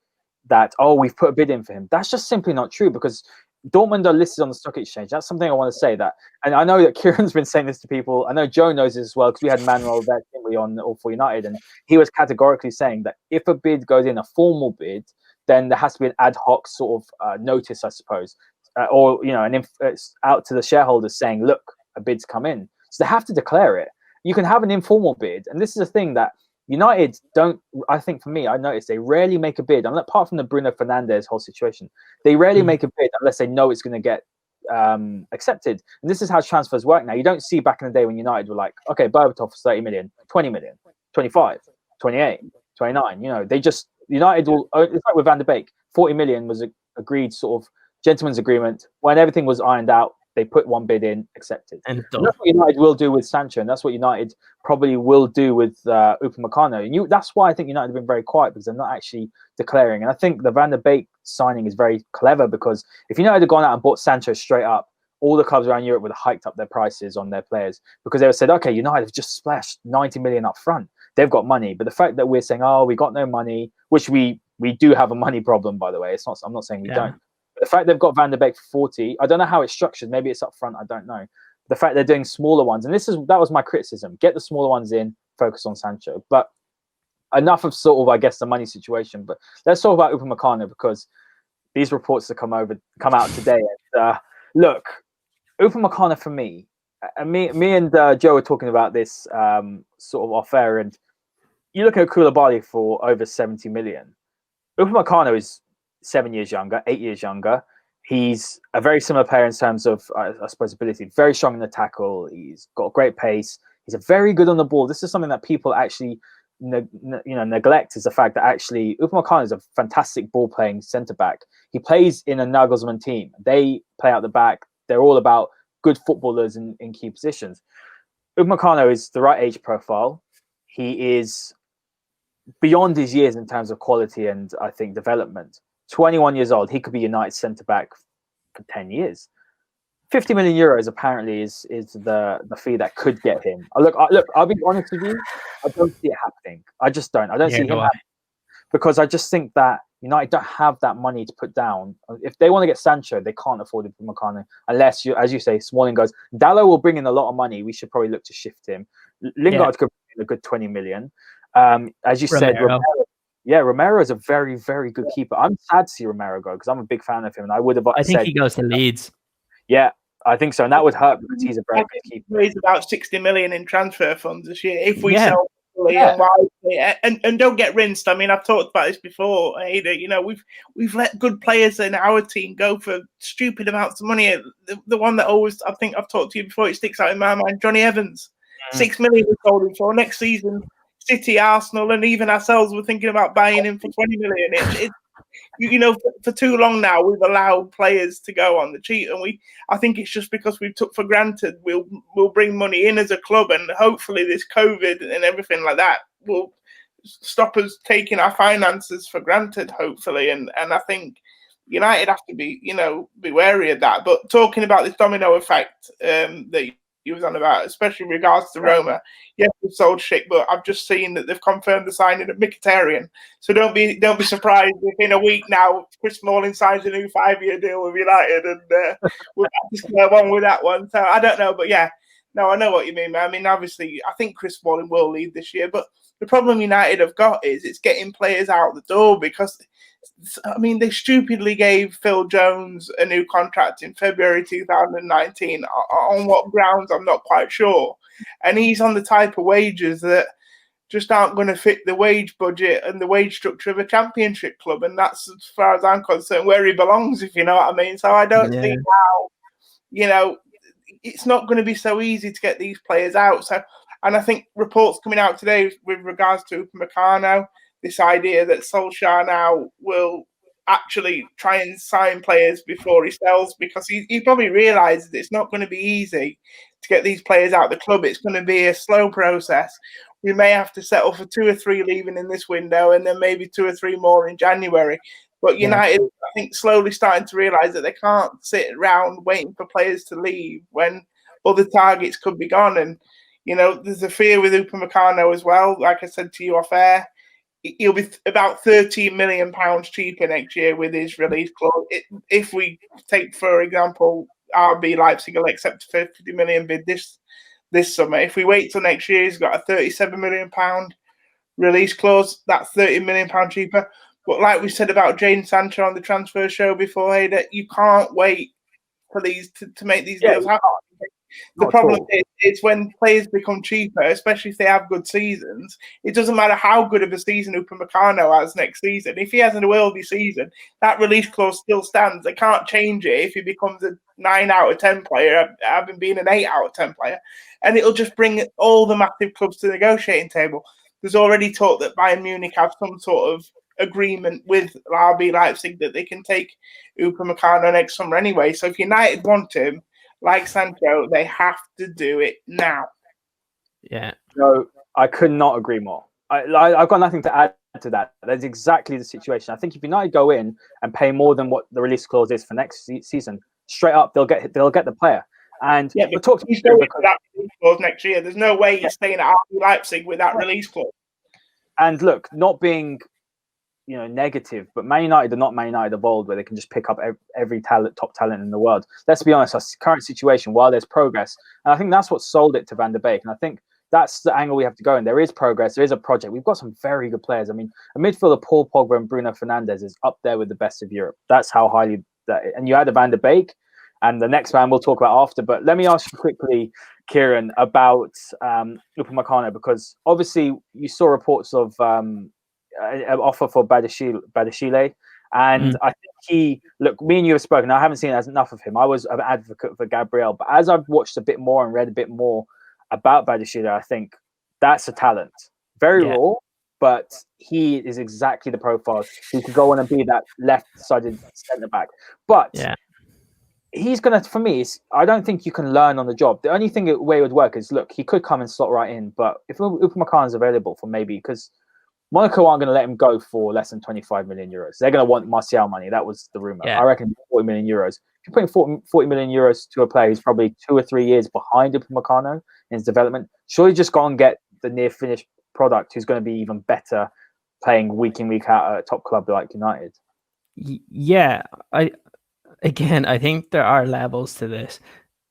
Speaker 2: that, we've put a bid in for him. That's just simply not true, because Dortmund are listed on the stock exchange. That's something I want to say. That, and I know that Kieran's been saying this to people. I know Joe knows this as well, because we had Manuel Vettori on All for United, and he was categorically saying that if a bid goes in, a formal bid, then there has to be an ad hoc sort of notice, I suppose, or out to the shareholders saying, look, a bid's come in. So they have to declare it. You can have an informal bid, and this is a thing that United don't. I think for me, I noticed they rarely make a bid, apart from the Bruno Fernandes whole situation. They rarely make a bid unless they know it's going to get accepted. And this is how transfers work now. You don't see back in the day when United were like, okay, Berbatov for 30 million, 20 million, 25, 28, 29. They just, United will. It's like with Van De Beek, 40 million was agreed, sort of gentleman's agreement. When everything was ironed out, they put one bid in, accepted. And that's what United will do with Sancho, and that's what United probably will do with Upamecano. And that's why I think United have been very quiet, because they're not actually declaring. And I think the Van de Beek signing is very clever, because if United had gone out and bought Sancho straight up, all the clubs around Europe would have hiked up their prices on their players, because they would have said, okay, United have just splashed 90 million up front. They've got money. But the fact that we're saying, we got no money, which we do have a money problem, by the way. I'm not saying we don't. The fact they've got Van de Beek for 40, I don't know how it's structured. Maybe it's up front. I don't know. The fact they're doing smaller ones, and that was my criticism. Get the smaller ones in, focus on Sancho. But enough of sort of, I guess, the money situation. But let's talk about Upamecano, because these reports that come out today. And, look, Upamecano for me, and me and Joe were talking about this sort of off air, and you look at Koulibaly for over 70 million. Upamecano is 7 years younger, 8 years younger. He's a very similar player in terms of, I suppose, ability. Very strong in the tackle. He's got great pace. He's a very good on the ball. This is something that people actually, neglect, is the fact that actually Upamecano is a fantastic ball-playing centre-back. He plays in a Nagelsmann team. They play out the back. They're all about good footballers in key positions. Upamecano is the right age profile. He is beyond his years in terms of quality and, I think, development. 21 years old, he could be United centre back for 10 years. 50 million euros apparently is the fee that could get him. Look, I'll be honest with you, I don't see it happening. I just don't. I don't see him happening, because I just think that United don't have that money to put down. If they want to get Sancho, they can't afford it for Upamecano unless as you say, Smalling goes. Dalot will bring in a lot of money. We should probably look to shift him. Lingard could bring in a good 20 million. As you said, Romero is a very, very good keeper. I'm sad to see Romero go, because I'm a big fan of him, and I think
Speaker 3: he goes to Leeds.
Speaker 2: Yeah, I think so, and that would hurt, because he's a very good keeper.
Speaker 4: He's about 60 million in transfer funds this year if we sell and wisely. And don't get rinsed. I mean, I've talked about this before, Haider. We've let good players in our team go for stupid amounts of money. The one that always, I think I've talked to you before, it sticks out in my mind, Johnny Evans. 6 million we sold him for. Next season, City, Arsenal, and even ourselves were thinking about buying him for 20 million. For too long now, we've allowed players to go on the cheap, and I think it's just because we've took for granted we'll bring money in as a club, and hopefully this COVID and everything like that will stop us taking our finances for granted, hopefully. And I think United have to be wary of that. But talking about this domino effect that you was on about, especially in regards to Roma. Yes, we've sold Schick, but I've just seen that they've confirmed the signing of Mkhitaryan. So don't be surprised if in a week now Chris Smalling signs a new 5-year deal with United, and we're back to square one with that one. So I don't know, but yeah, no, I know what you mean, man. I mean, obviously, I think Chris Smalling will leave this year, but the problem United have got is it's getting players out the door because, I mean, they stupidly gave Phil Jones a new contract in February 2019. On what grounds, I'm not quite sure. And he's on the type of wages that just aren't going to fit the wage budget and the wage structure of a championship club. And that's, as far as I'm concerned, where he belongs, if you know what I mean. So I don't see how, it's not going to be so easy to get these players out. So, and I think reports coming out today with regards to Upamecano, this idea that Solskjaer now will actually try and sign players before he sells, because he probably realises it's not going to be easy to get these players out of the club. It's going to be a slow process. We may have to settle for 2 or 3 leaving in this window and then maybe 2 or 3 more in January. But United, I think, slowly starting to realise that they can't sit around waiting for players to leave when other targets could be gone. And, there's a fear with Upamecano as well. Like I said to you off air, he'll be about £13 million cheaper next year with his release clause. If we take, for example, RB Leipzig will accept a £50 million bid this summer. If we wait till next year, he's got a £37 million release clause. That's £30 million cheaper. But like we said about Jadon Sancho on the transfer show before, Haider, you can't wait for these to make these deals happen. The problem is when players become cheaper, especially if they have good seasons, it doesn't matter how good of a season Upamecano has next season. If he has a worldy season, that release clause still stands. They can't change it if he becomes a 9 out of 10 player, having been an 8 out of 10 player. And it'll just bring all the massive clubs to the negotiating table. There's already talk that Bayern Munich have some sort of agreement with RB Leipzig that they can take Upamecano next summer anyway. So if United want him, like Sancho, they have to do it now.
Speaker 3: Yeah.
Speaker 2: No, I could not agree more. I've got nothing to add to that. That's exactly the situation. I think if United go in and pay more than what the release clause is for next season, straight up they'll get the player. And
Speaker 4: we'll talk to he's going for that release clause next year. There's no way he's staying at RB Leipzig with that release clause. And
Speaker 2: look, not being negative, but Man United are not Man United of old, where they can just pick up every top talent in the world. Let's be honest, our current situation, while there's progress, and I think that's what sold it to Van De Beek, and I think that's the angle we have to go in. There is progress, there is a project. We've got some very good players. I mean, a midfielder, Paul Pogba and Bruno Fernandes, is up there with the best of Europe. That's how highly that. And you had a Van De Beek, and the next man we'll talk about after. But let me ask you quickly, Ciaran, about Upamecano, because obviously you saw reports of an offer for Badashile, and I think me and you have spoken. I haven't seen enough of him. I was an advocate for Gabriel, but as I've watched a bit more and read a bit more about Badashile, I think that's a talent. Very raw, but he is exactly the profile. He could go on and be that left-sided centre back. But he's gonna, for me, I don't think you can learn on the job. The only way it would work is, look, he could come and slot right in, but if Upamecano is available for maybe, because Monaco aren't going to let him go for less than 25 million euros. They're going to want Martial money. That was the rumor. I reckon 40 million euros. If you're putting 40 million euros to a player who's probably 2 or 3 years behind Upamecano in his development, surely just go and get the near finished product who's going to be even better playing week in, week out at a top club like United.
Speaker 3: Yeah, I think there are levels to this.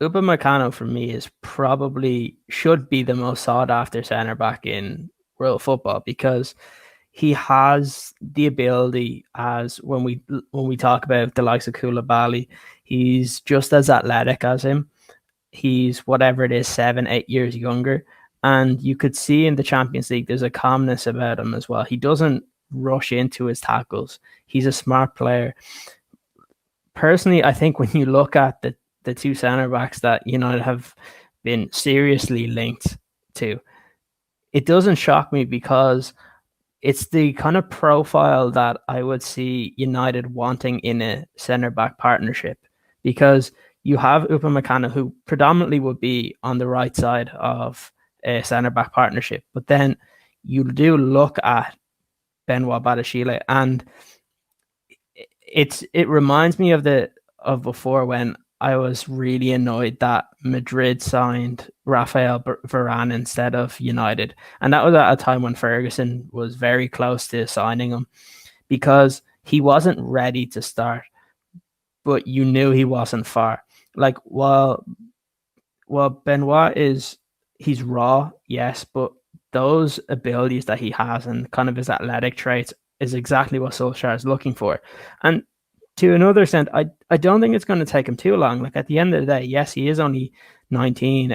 Speaker 3: Upamecano for me should be the most sought after centre back in world football, because he has the ability, as when we talk about the likes of Koulibaly, he's just as athletic as him. He's whatever it is, 7-8 years younger, and you could see in the Champions League there's a calmness about him as well. He doesn't rush into his tackles. He's a smart player. Personally, I think when you look at the two centre backs that United have been seriously linked to, it doesn't shock me, because it's the kind of profile that I would see United wanting in a centre-back partnership, because you have Upamecano, who predominantly would be on the right side of a centre-back partnership, but then you do look at Benoit Badiashile, and it reminds me of before, when I was really annoyed that Madrid signed Rafael Varane instead of United. And that was at a time when Ferguson was very close to signing him because he wasn't ready to start, but you knew he wasn't far. Like, while Benoit he's raw, yes, but those abilities that he has and kind of his athletic traits is exactly what Solskjaer is looking for. And to another extent, I don't think it's going to take him too long. Like, at the end of the day, yes, he is only 19,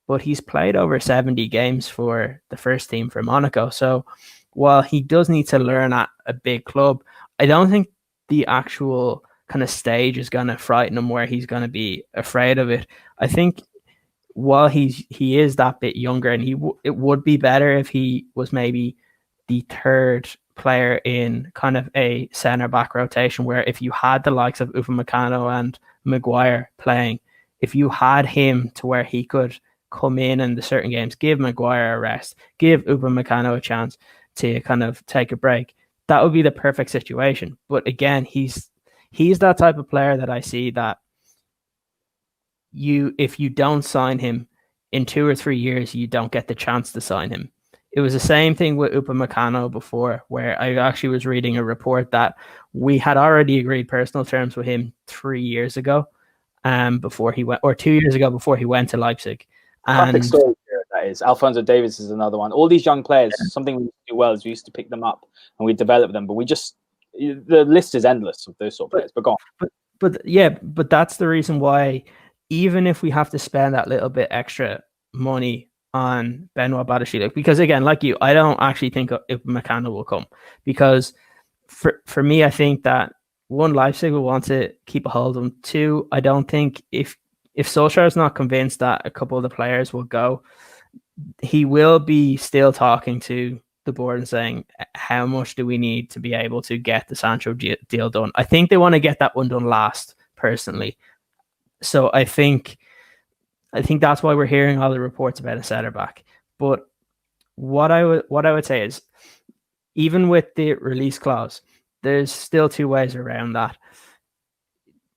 Speaker 3: but he's played over 70 games for the first team for Monaco. So while he does need to learn at a big club, I don't think the actual kind of stage is going to frighten him where he's going to be afraid of it. I think while he is that bit younger, and it would be better if he was maybe the third player in kind of a center back rotation, where if you had the likes of Upamecano and Maguire playing, if you had him to where he could come in the certain games, give Maguire a rest, give Upamecano a chance to kind of take a break, that would be the perfect situation. But again, he's that type of player that I see that if you don't sign him in 2 or 3 years, you don't get the chance to sign him. It was the same thing with Upamecano before, where I actually was reading a report that we had already agreed personal terms with him 3 years ago, before he went, or 2 years ago before he went to Leipzig.
Speaker 2: Classic story here, that is. Alphonso Davies is another one. All these young players, something we do well is we used to pick them up and we develop them, but the list is endless of those sort of players. But go on.
Speaker 3: But that's the reason why, even if we have to spend that little bit extra money on Benoit Badiashile, because again, like you, I don't actually think Upamecano will come, because for me, I think that one, Leipzig will want to keep a hold of him. Two, I don't think if Solskjaer is not convinced that a couple of the players will go, he will be still talking to the board and saying, how much do we need to be able to get the Sancho deal done? I think they want to get that one done last, personally. So I think that's why we're hearing all the reports about a centre back. But what I would say is, even with the release clause, there's still two ways around that.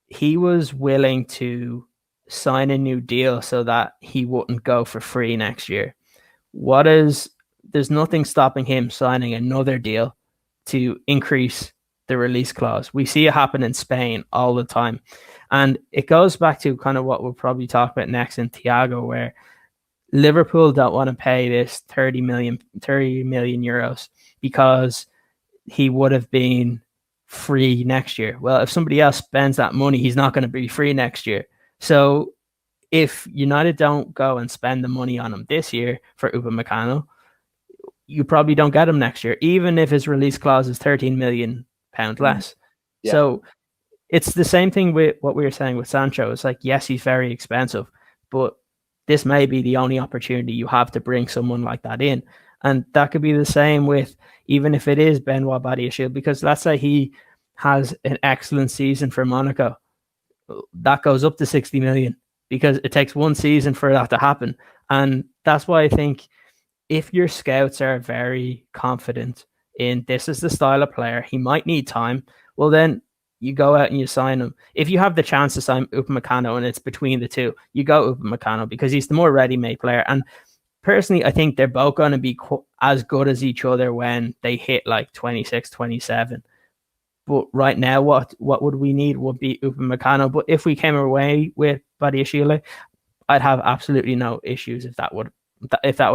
Speaker 3: He was willing to sign a new deal so that he wouldn't go for free next year. There's nothing stopping him signing another deal to increase the release clause. We see it happen in Spain all the time. And it goes back to kind of what we'll probably talk about next in Thiago, where Liverpool don't want to pay this 30 million euros because he would have been free next year. Well, if somebody else spends that money, he's not going to be free next year. So if United don't go and spend the money on him this year for Upamecano, you probably don't get him next year, even if his release clause is £13 million less. Yeah. So it's the same thing with what we were saying with Sancho. It's like, yes, he's very expensive, but this may be the only opportunity you have to bring someone like that in. And that could be the same with, even if it is Benoit Badiashile, because let's say he has an excellent season for Monaco, that goes up to 60 million, because it takes one season for that to happen. And that's why I think if your scouts are very confident in this is the style of player, he might need time, well, then you go out and you sign him. If you have the chance to sign Upamecano and it's between the two, you go Upamecano because he's the more ready-made player. And personally, I think they're both going to be as good as each other when they hit like 26, 27. But right now, what would we need would be Upamecano. But if we came away with Badiashile, I'd have absolutely no issues if that would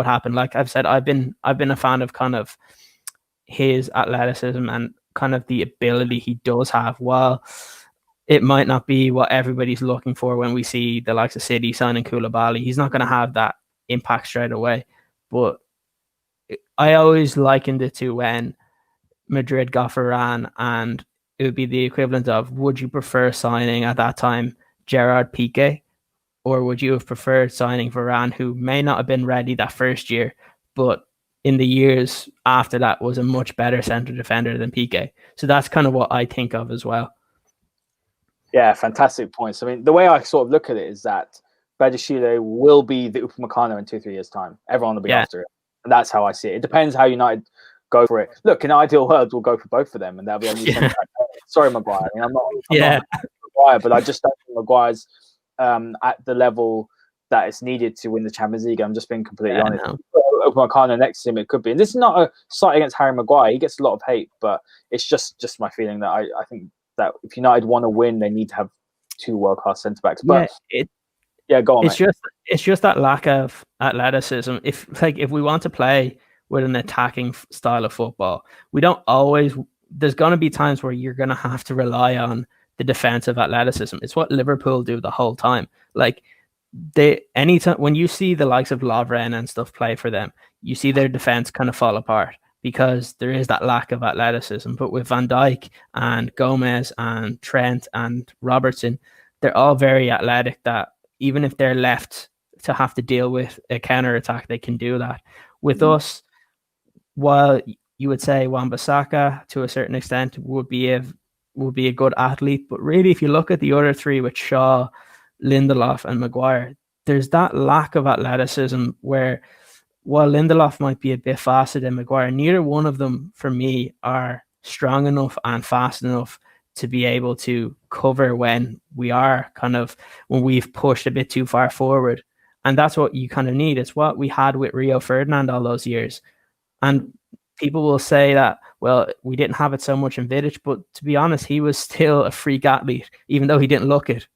Speaker 3: happen. Like I've said, I've been a fan of kind of his athleticism and kind of the ability he does have. While it might not be what everybody's looking for when we see the likes of City signing Koulibaly, he's not going to have that impact straight away. But I always likened it to when Madrid got Varane, and it would be the equivalent of, would you prefer signing at that time Gerard Piqué, or would you have preferred signing Varane, who may not have been ready that first year, but in the years after that was a much better centre defender than Piqué? So that's kind of what I think of as well.
Speaker 2: Yeah, fantastic points. I mean, the way I sort of look at it is that Badiashile will be the Upamecano in 2-3 years' time. Everyone will be after it. And that's how I see it. It depends how United go for it. Look, in an ideal world, we'll go for both of them, and that'll be a new contract. Sorry, Maguire. I mean, I'm not Maguire, but I just don't think Maguire's at the level that is needed to win the Champions League. I'm just being completely honest. Upamecano next to him, it could be. And this is not a slight against Harry Maguire. He gets a lot of hate, but it's just my feeling that I think that if United want to win, they need to have two world-class centre-backs. But go on,
Speaker 3: it's just that lack of athleticism. If we want to play with an attacking style of football, we don't always. There's going to be times where you're going to have to rely on the defensive athleticism. It's what Liverpool do the whole time. Like anytime when you see the likes of Lovren and stuff play for them, you see their defense kind of fall apart because there is that lack of athleticism. But with Van Dijk and Gomez and Trent and Robertson, they're all very athletic that even if they're left to have to deal with a counter attack, they can do that. With us, while you would say Wan-Bissaka to a certain extent would be a good athlete, but really if you look at the other three with Shaw, Lindelof and Maguire, there's that lack of athleticism where while Lindelof might be a bit faster than Maguire, neither one of them for me are strong enough and fast enough to be able to cover when we've pushed a bit too far forward. And that's what you kind of need. It's what we had with Rio Ferdinand all those years. And people will say that, well, we didn't have it so much in Vidic, but to be honest, he was still a freak athlete, even though he didn't look it.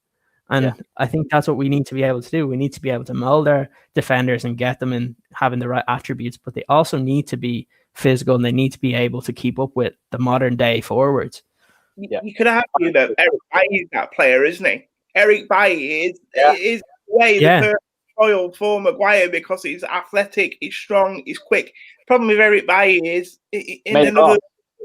Speaker 3: And I think that's what we need to be able to do. We need to be able to mold our defenders and get them in having the right attributes, but they also need to be physical and they need to be able to keep up with the modern day forwards.
Speaker 4: You could argue that Eric Bailly is that player, isn't he? Eric Bailly is the perfect foil for Maguire because he's athletic, he's strong, he's quick. The problem with Eric Bailly is another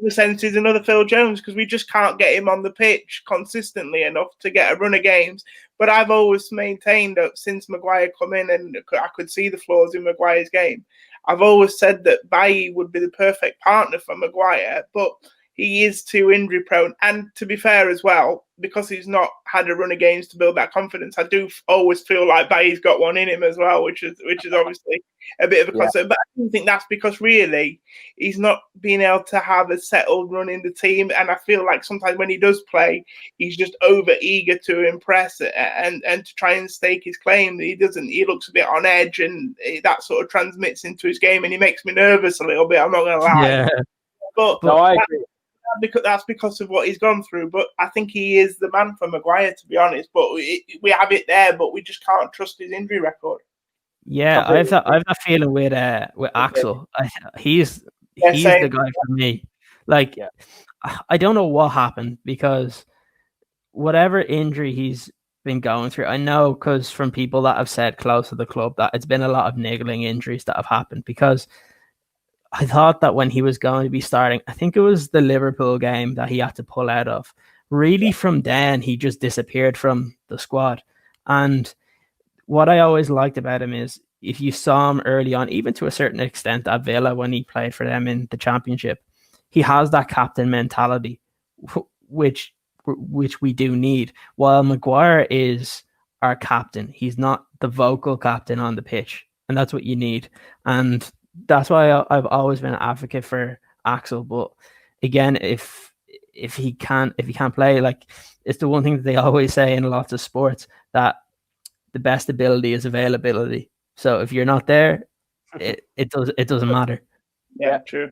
Speaker 4: sense is another Phil Jones because we just can't get him on the pitch consistently enough to get a run of games. But I've always maintained that since Maguire come in and I could see the flaws in Maguire's game, I've always said that Bailly would be the perfect partner for Maguire, but he is too injury prone. And to be fair as well, because he's not had a run of games to build that confidence, I do always feel like Bailly's got one in him as well, which is obviously a bit of a concern. But I do think that's because really he's not being able to have a settled run in the team. And I feel like sometimes when he does play, he's just over eager to impress and to try and stake his claim. He looks a bit on edge and that sort of transmits into his game and he makes me nervous a little bit. I'm not going to lie.
Speaker 3: Yeah.
Speaker 4: But
Speaker 2: no, I agree.
Speaker 4: That's because of what he's gone through. But I think he is the man for Maguire, to be honest. But we have it there, but we just can't trust his injury record.
Speaker 3: Yeah, I've that feeling with Axel. He's the guy for me. I don't know what happened because whatever injury he's been going through, I know because from people that have said close to the club that it's been a lot of niggling injuries that have happened because I thought that when he was going to be starting, I think it was the Liverpool game that he had to pull out of. Really from then, he just disappeared from the squad. And what I always liked about him is if you saw him early on, even to a certain extent at Villa when he played for them in the Championship, he has that captain mentality, which we do need. While Maguire is our captain, he's not the vocal captain on the pitch. And that's what you need. And that's why I've always been an advocate for Axel. But again, if he can't play, like it's the one thing that they always say in lots of sports that the best ability is availability. So if you're not there, it doesn't matter.
Speaker 4: Yeah, true.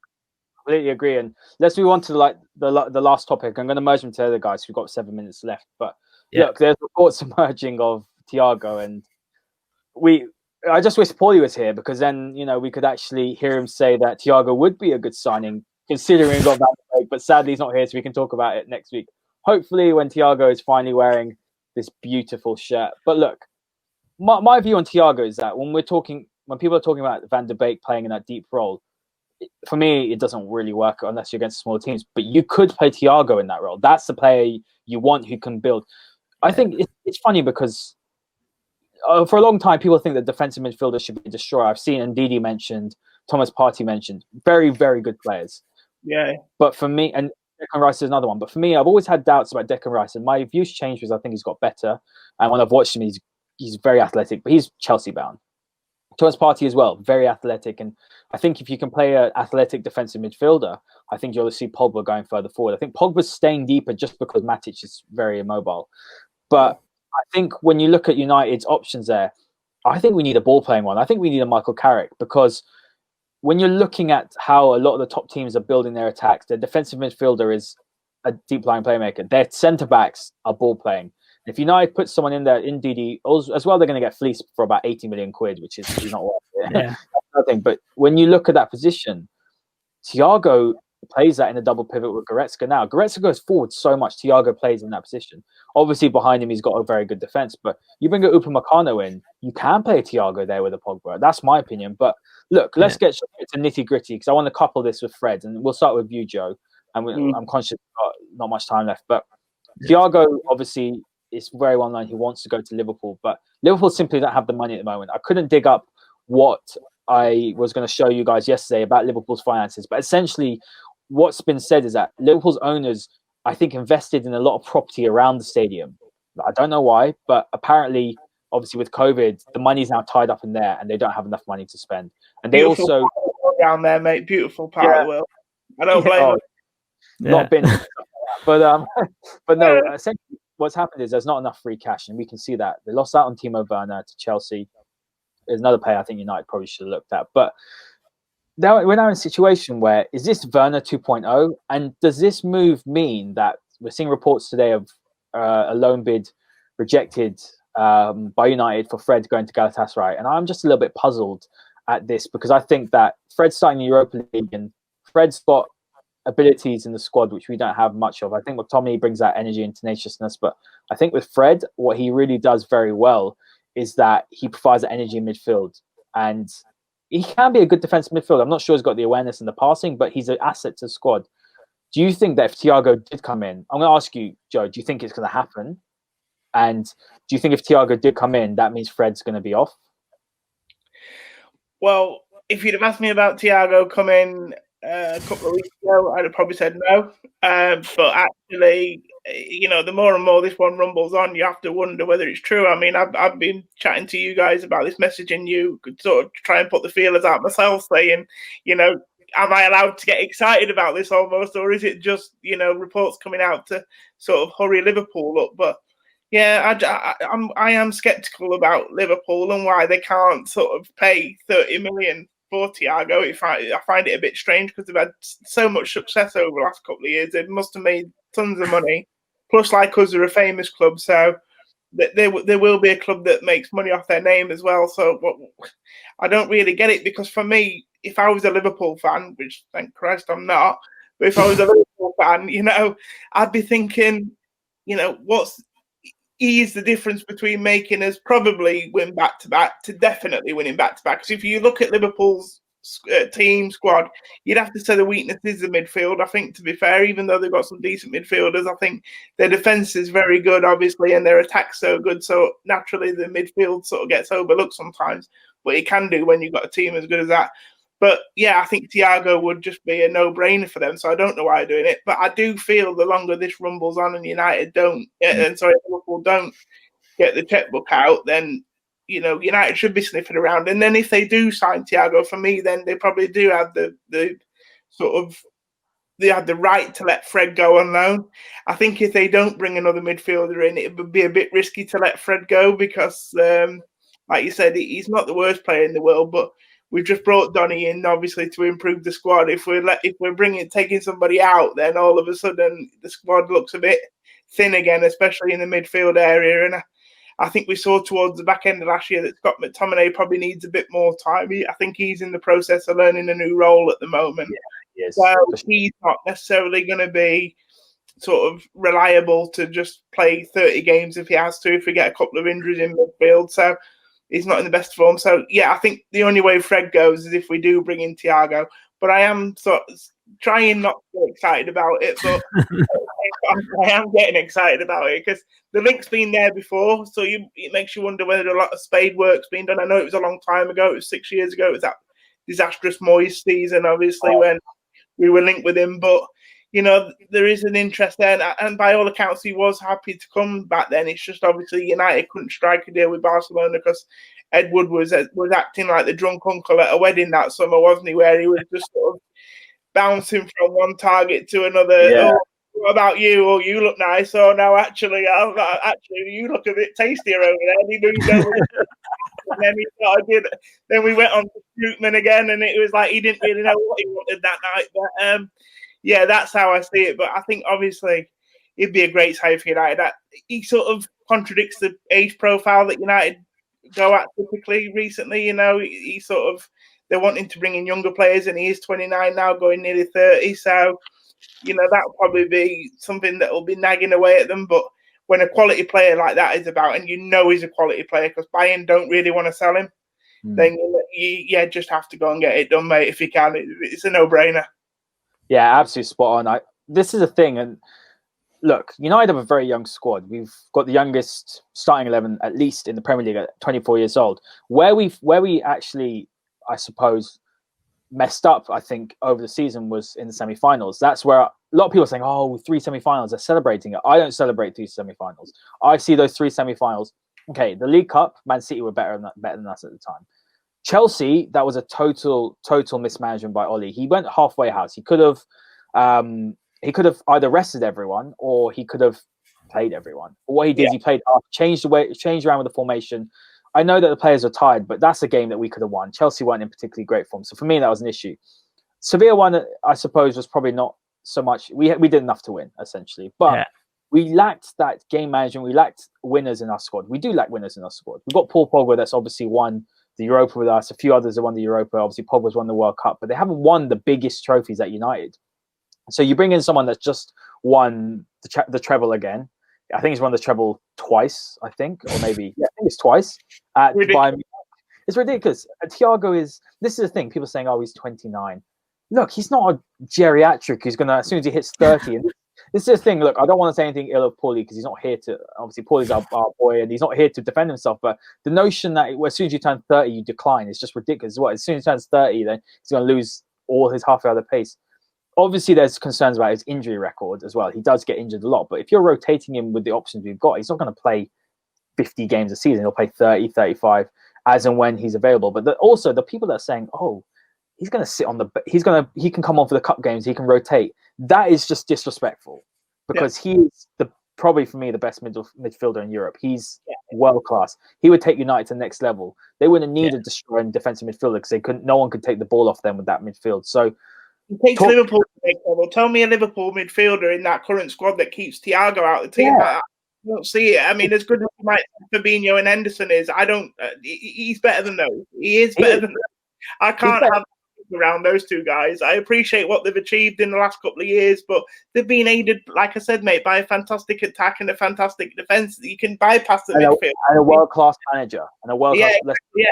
Speaker 2: Completely agree. And let's move on to the last topic. I'm going to merge them together, guys. We've got 7 minutes left. But look, there's reports emerging of Thiago, and I just wish Paulie was here because then, we could actually hear him say that Thiago would be a good signing considering Van De Beek, but sadly he's not here, so we can talk about it next week. Hopefully when Thiago is finally wearing this beautiful shirt. But look, my view on Thiago is that when people are talking about Van De Beek playing in that deep role, for me, it doesn't really work unless you're against small teams, but you could play Thiago in that role. That's the player you want who can build. I think it's funny because for a long time, people think that defensive midfielders should be a destroyer. I've seen Ndidi mentioned, Thomas Partey mentioned, very, very good players.
Speaker 4: Yeah.
Speaker 2: But for me, and Declan Rice is another one. But for me, I've always had doubts about Declan Rice, and my views changed because I think he's got better. And when I've watched him, he's very athletic, but he's Chelsea bound. Thomas Partey as well, very athletic. And I think if you can play an athletic defensive midfielder, I think you'll see Pogba going further forward. I think Pogba's staying deeper just because Matic is very immobile. But I think when you look at United's options there, I think we need a ball-playing one. I think we need a Michael Carrick, because when you're looking at how a lot of the top teams are building their attacks, their defensive midfielder is a deep-lying playmaker. Their centre-backs are ball-playing. If United put someone in there, in DD, as well, they're going to get fleeced for about 80 million quid, which is not worth it.
Speaker 3: Yeah.
Speaker 2: Nothing. But when you look at that position, Thiago plays that in a double pivot with Goretzka now. Goretzka goes forward so much. Thiago plays in that position. Obviously, behind him, he's got a very good defense. But you bring a Upamecano in, you can play Thiago there with a Pogba. That's my opinion. But look, let's get to nitty-gritty, because I want to couple this with Fred. And we'll start with you, Joe. And I'm conscious not much time left. But Thiago, obviously, is very well known. He wants to go to Liverpool. But Liverpool simply don't have the money at the moment. I couldn't dig up what I was going to show you guys yesterday about Liverpool's finances. But essentially, what's been said is that Liverpool's owners, I think, invested in a lot of property around the stadium. I don't know why, but apparently, obviously with COVID, the money's now tied up in there and they don't have enough money to spend. And they
Speaker 4: Beautiful
Speaker 2: also...
Speaker 4: down there, mate. Beautiful part of the world. I don't blame them.
Speaker 2: Not been... but no, essentially what's happened is there's not enough free cash, and we can see that. They lost out on Timo Werner to Chelsea. There's another player I think United probably should have looked at. But now we're now in a situation where, is this Werner 2.0? And does this move mean that we're seeing reports today of a loan bid rejected by United for Fred going to Galatasaray? And I'm just a little bit puzzled at this, because I think that Fred's starting the Europa League and Fred's got abilities in the squad which we don't have much of. I think with Tommy, he brings that energy and tenaciousness, but I think with Fred, what he really does very well is that he provides that energy in midfield, and he can be a good defensive midfielder. I'm not sure he's got the awareness and the passing, but he's an asset to the squad. Do you think that if Thiago did come in, I'm going to ask you, Joe, do you think it's going to happen? And do you think if Thiago did come in, that means Fred's going to be off?
Speaker 4: Well, if you'd have asked me about Thiago coming a couple of weeks ago, I'd have probably said no. But actually, the more and more this one rumbles on, you have to wonder whether it's true. I mean, I've been chatting to you guys about this, messaging you, could sort of try and put the feelers out myself, saying, am I allowed to get excited about this almost, or is it just, reports coming out to sort of hurry Liverpool up? But yeah, I am sceptical about Liverpool and why they can't sort of pay 30 million for Thiago. I find it a bit strange, because they've had so much success over the last couple of years. They must have made tons of money. Plus, like us, they're a famous club, so there will be a club that makes money off their name as well. So I don't really get it, because for me, if I was a Liverpool fan, which thank Christ I'm not, but if I was a Liverpool fan, I'd be thinking, what's the difference between making us probably win back-to-back to definitely winning back-to-back? Because if you look at Liverpool's team squad, you'd have to say the weakness is the midfield. I think, to be fair, even though they've got some decent midfielders, I think their defence is very good, obviously, and their attack's so good. So naturally, the midfield sort of gets overlooked sometimes, but it can do when you've got a team as good as that. But yeah, I think Thiago would just be a no-brainer for them. So I don't know why they're doing it, but I do feel the longer this rumbles on and Liverpool don't get the checkbook out, then United should be sniffing around. And then if they do sign Thiago, for me, then they probably do have the right to let Fred go on loan. I think if they don't bring another midfielder in, it would be a bit risky to let Fred go, because, like you said, he's not the worst player in the world, but we've just brought Donny in, obviously, to improve the squad. If we're taking somebody out, then all of a sudden the squad looks a bit thin again, especially in the midfield area. And I think we saw towards the back end of last year that Scott McTominay probably needs a bit more time. I think he's in the process of learning a new role at the moment.
Speaker 2: Yeah, yes.
Speaker 4: So he's not necessarily going to be sort of reliable to just play 30 games if he has to, if we get a couple of injuries in midfield. So he's not in the best form. So, yeah, I think the only way Fred goes is if we do bring in Thiago. But I am sort of trying not to get excited about it, but I am getting excited about it, because the link's been there before. So it makes you wonder whether a lot of spade work's been done. I know it was a long time ago. It was 6 years ago. It was that disastrous Moyes season, obviously, when we were linked with him. But, there is an interest there. And by all accounts, he was happy to come back then. It's just obviously United couldn't strike a deal with Barcelona, because Ed Wood was acting like the drunk uncle at a wedding that summer, wasn't he? Where he was just sort of bouncing from one target to another.
Speaker 2: Yeah.
Speaker 4: Oh, what about you? Oh, you look nice. Oh, no, actually, you look a bit tastier over there. And he moved over. And then Then we went on to Strootman again, and it was like he didn't really know what he wanted that night. But yeah, that's how I see it. But I think obviously he'd be a great side for United. He sort of contradicts the age profile that United go at typically recently. You know, he sort of they're wanting to bring in younger players, and he is 29 now, going nearly 30. So you know that'll probably be something that will be nagging away at them. But when a quality player like that is about, and you know he's a quality player because Bayern don't really want to sell him, then you just have to go and get it done, mate, if you can. It's a no-brainer.
Speaker 2: Yeah, absolutely spot on. This is a thing, and look, United have a very young squad. We've got the youngest starting 11, at least in the Premier League, at 24 years old. Where we actually, I suppose, messed up, I think, over the season was in the semi-finals. That's where a lot of people are saying, oh, 3 semi-finals, they're celebrating it. I don't celebrate 3 semi-finals. I see those 3 semi-finals. Okay, the League Cup, Man City were better than us at the time. Chelsea, that was a total mismanagement by Oli. He went halfway house. He could have either rested everyone or he could have played everyone. But what he did, he played up, changed around with the formation. I know that the players were tired, but that's a game that we could have won. Chelsea weren't in particularly great form. So for me, that was an issue. Sevilla one, I suppose, was probably not so much. We did enough to win, essentially. But we lacked that game management. We lacked winners in our squad. We do lack winners in our squad. We've got Paul Pogba that's obviously won the Europa with us. A few others have won the Europa. Obviously, Pogba's won the World Cup. But they haven't won the biggest trophies at United. So you bring in someone that's just won the treble again. I think he's won the treble twice, I think. Or maybe, I think it's twice. It's ridiculous. Thiago this is the thing. People are saying, oh, he's 29. Look, he's not a geriatric who's going to, as soon as he hits 30. And this is the thing. Look, I don't want to say anything ill of Paulie because he's not here to, obviously, Paulie's our boy and he's not here to defend himself. But the notion that as soon as you turn 30, you decline is just ridiculous. As soon as he turns 30, then he's going to lose all his half hour pace. Obviously, there's concerns about his injury record as well. He does get injured a lot. But if you're rotating him with the options we've got, he's not going to play 50 games a season. He'll play 30, 35 as and when he's available. But also, the people that are saying, oh, he's going to sit on he can come on for the cup games, he can rotate. That is just disrespectful because he is probably for me the best midfielder in Europe. He's world class. He would take United to the next level. They wouldn't need a destroying defensive midfielder because no one could take the ball off them with that midfield. So
Speaker 4: he takes Liverpool to the next level. Tell me a Liverpool midfielder in that current squad that keeps Thiago out of the team. I don't see it. I mean, as good as Fabinho and Henderson is, he's better than those. He is better than those. I can't have around those two guys. I appreciate what they've achieved in the last couple of years, but they've been aided, like I said, mate, by a fantastic attack and a fantastic defense. You can bypass the midfield.
Speaker 2: And a world-class manager. And a world-class...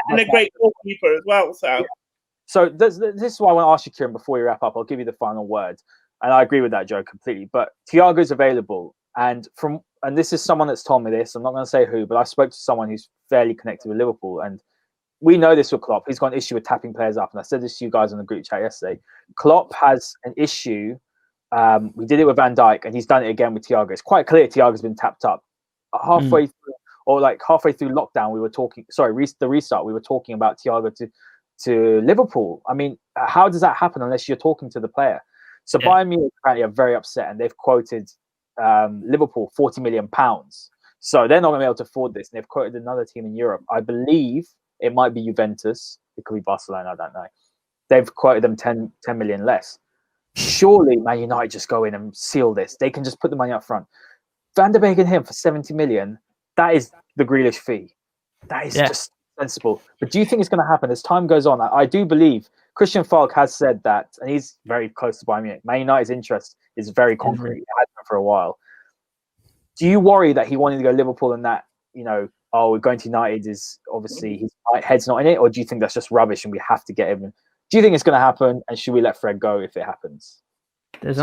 Speaker 4: and a great goalkeeper as well.
Speaker 2: So this is why I want to ask you, Ciaran, before we wrap up. I'll give you the final word. And I agree with that, Joe, completely. But Thiago's available. And this is someone that's told me this. I'm not going to say who, but I spoke to someone who's fairly connected with Liverpool. And we know this with Klopp. He's got an issue with tapping players up. And I said this to you guys on the group chat yesterday. Klopp has an issue. We did it with Van Dijk, and he's done it again with Thiago. It's quite clear Thiago's been tapped up. Halfway through lockdown, we were talking... Sorry, the restart, we were talking about Thiago to Liverpool. I mean, how does that happen unless you're talking to the player? So Bayern Munich apparently are very upset, and they've quoted Liverpool £40 million. So they're not going to be able to afford this. And they've quoted another team in Europe. I believe it might be Juventus. It could be Barcelona. I don't know. They've quoted them 10 million less. Surely Man United just go in and seal this. They can just put the money up front. Van de Beek and him for 70 million. That is the Grealish fee. That is just sensible. But do you think it's going to happen as time goes on? I do believe Christian Falk has said that, and he's very close to Bayern Munich. Man United's interest is very concrete. It has been for a while. Do you worry that he wanted to go Liverpool and that, we're going to United is obviously his head's not in it? Or do you think that's just rubbish and we have to get him? Do you think it's going to happen? And should we let Fred go if it happens?
Speaker 3: There's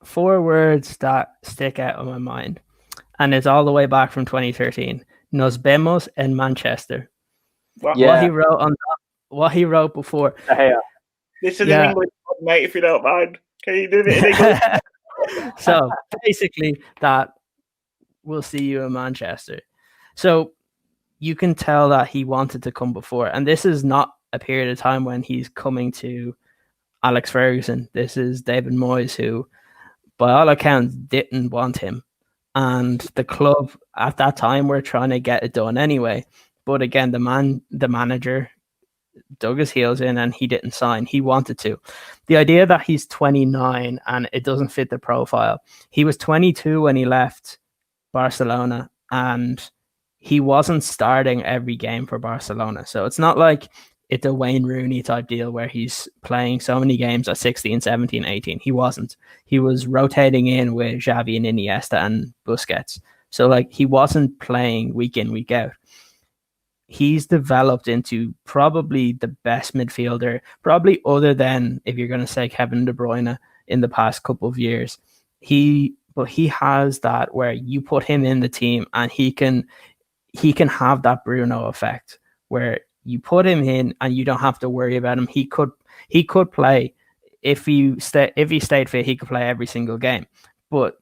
Speaker 3: 4 words that stick out of my mind. And it's all the way back from 2013. Nos vemos en Manchester. What he wrote before.
Speaker 4: This is in English, mate, if you don't mind. Can you do it in English?
Speaker 3: So basically that we'll see you in Manchester. So you can tell that he wanted to come before. And this is not a period of time when he's coming to Alex Ferguson. This is David Moyes, who, by all accounts, didn't want him. And the club at that time were trying to get it done anyway. But again, the manager dug his heels in and he didn't sign. He wanted to. The idea that he's 29 and it doesn't fit the profile. He was 22 when he left Barcelona and he wasn't starting every game for Barcelona. So it's not like it's a Wayne Rooney type deal where he's playing so many games at 16, 17, 18. He wasn't. He was rotating in with Xavi and Iniesta and Busquets. So like he wasn't playing week in, week out. He's developed into probably the best midfielder, probably other than, if you're going to say, Kevin De Bruyne in the past couple of years. But he has that where you put him in the team and he can have that Bruno effect where you put him in and you don't have to worry about him. He could play if he stayed fit. He could play every single game. But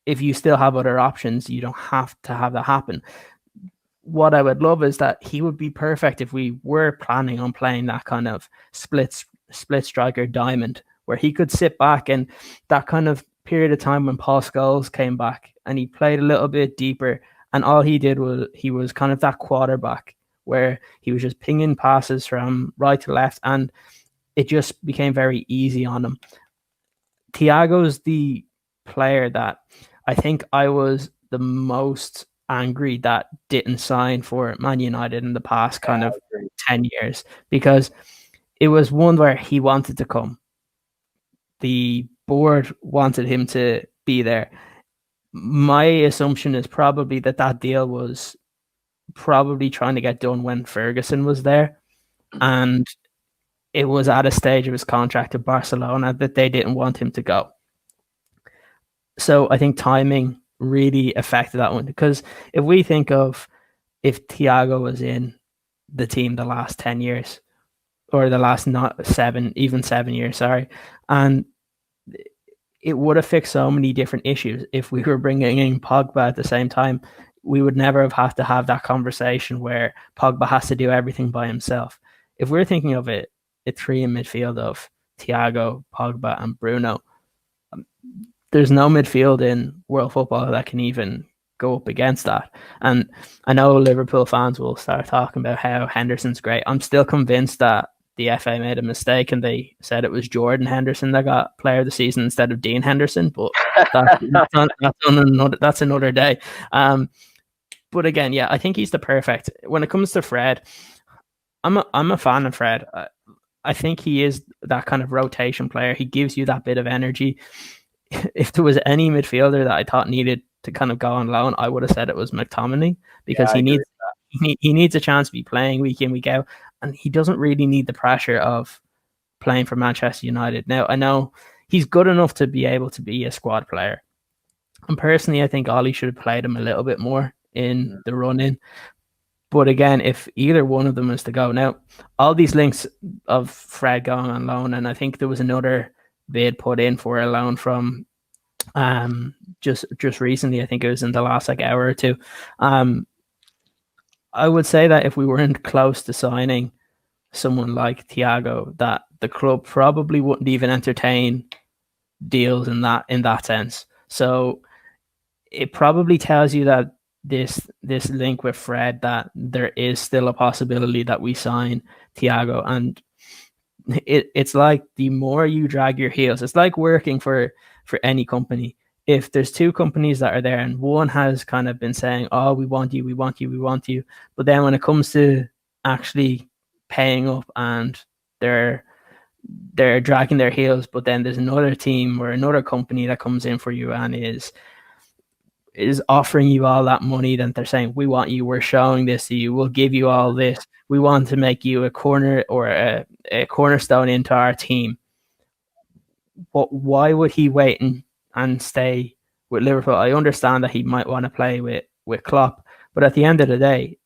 Speaker 3: if you still have other options, you don't have to have that happen. What I would love is that he would be perfect if we were planning on playing that kind of split striker diamond where he could sit back, and that kind of period of time when Paul Scholes came back and he played a little bit deeper, and all he did was he was kind of that quarterback where he was just pinging passes from right to left and it just became very easy on him. Thiago's the player that I think I was the most angry that didn't sign for Man United in the past kind of 10 years, because it was one where he wanted to come. The board wanted him to be there. My assumption is probably that deal was probably trying to get done when Ferguson was there, and it was at a stage of his contract at Barcelona that they didn't want him to go. So I think timing really affected that one, because if we think of if Thiago was in the team the last 10 years or the last 7 years, sorry, and it would have fixed so many different issues. If we were bringing in Pogba at the same time, we would never have had to have that conversation where Pogba has to do everything by himself. If we're thinking of a three in midfield of Thiago, Pogba and Bruno, there's no midfield in world football that can even go up against that. And I know Liverpool fans will start talking about how Henderson's great. I'm still convinced that the FA made a mistake and they said it was Jordan Henderson that got player of the season instead of Dean Henderson, but that's another day. But again, yeah, I think he's the perfect. When it comes to Fred, I'm a fan of Fred. I think he is that kind of rotation player. He gives you that bit of energy. If there was any midfielder that I thought needed to kind of go on loan, I would have said it was McTominay, because he needs a chance to be playing week in, week out, and he doesn't really need the pressure of playing for Manchester United. Now, I know he's good enough to be able to be a squad player, and personally, I think Ollie should have played him a little bit more in the run-in. But again, if either one of them is to go, now all these links of Fred going on loan, and I think there was another bid put in for a loan from just recently. I think it was in the last hour or two. I would say that if we weren't close to signing someone like Thiago, that the club probably wouldn't even entertain deals in that sense. So it probably tells you that this link with Fred, that there is still a possibility that we sign Thiago. And it's like the more you drag your heels, it's like working for any company. If there's two companies that are there and one has kind of been saying, oh, we want you, but then when it comes to actually paying up and they're dragging their heels, but then there's another team or another company that comes in for you and is offering you all that money, then they're saying, we want you, we're showing this to you, we'll give you all this, we want to make you a corner or a cornerstone into our team. But why would he wait and stay with Liverpool? I understand that he might want to play with Klopp, but at the end of the day,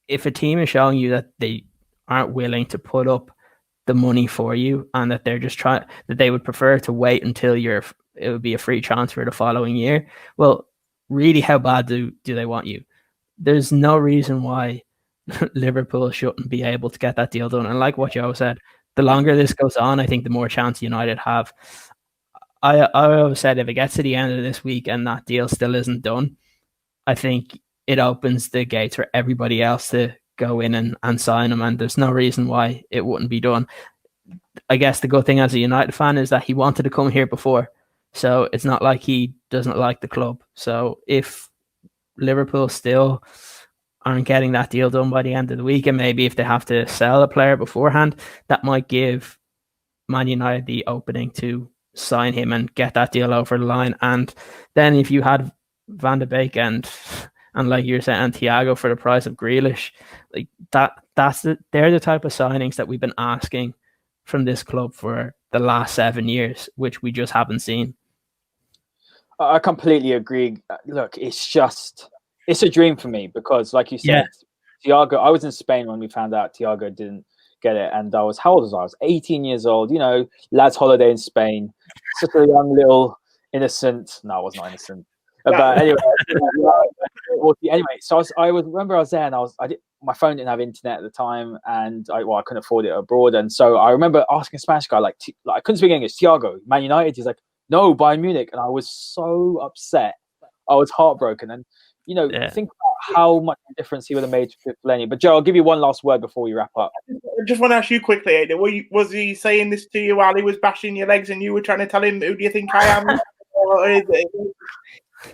Speaker 3: if a team is showing you that they aren't willing to put up the money for you and that they're just that they would prefer to wait until it would be a free transfer the following year, well, really, how bad do they want you? There's no reason why Liverpool shouldn't be able to get that deal done. And like what Joe said, the longer this goes on, I think the more chance United have. I always said if it gets to the end of this week and that deal still isn't done, I think it opens the gates for everybody else to go in and sign him. And there's no reason why it wouldn't be done. I guess the good thing as a United fan is that he wanted to come here before. So it's not like he doesn't like the club. So if Liverpool still aren't getting that deal done by the end of the week, and maybe if they have to sell a player beforehand, that might give Man United the opening to sign him and get that deal over the line. And then if you had Van de Beek and like you're saying, and Thiago for the price of Grealish, like they're the type of signings that we've been asking from this club for the last 7 years, which we just haven't seen.
Speaker 2: I completely agree. Look, it's a dream for me because, like you said, Thiago, I was in Spain when we found out Thiago didn't get it. And how old was I? I was 18 years old, lads holiday in Spain. Such a young little innocent. No, I was not innocent. But anyway, so I remember I was there and my phone didn't have internet at the time and I couldn't afford it abroad. And so I remember asking a Spanish guy, like I couldn't speak English, Thiago, Man United. He's like, no, Bayern Munich. And I was so upset. I was heartbroken. And, think about how much difference he would have made to Lenny. But Joe, I'll give you one last word before we wrap up.
Speaker 4: I just want to ask you quickly, Haider, was he saying this to you while he was bashing your legs and you were trying to tell him, who do you think I am? Or is it,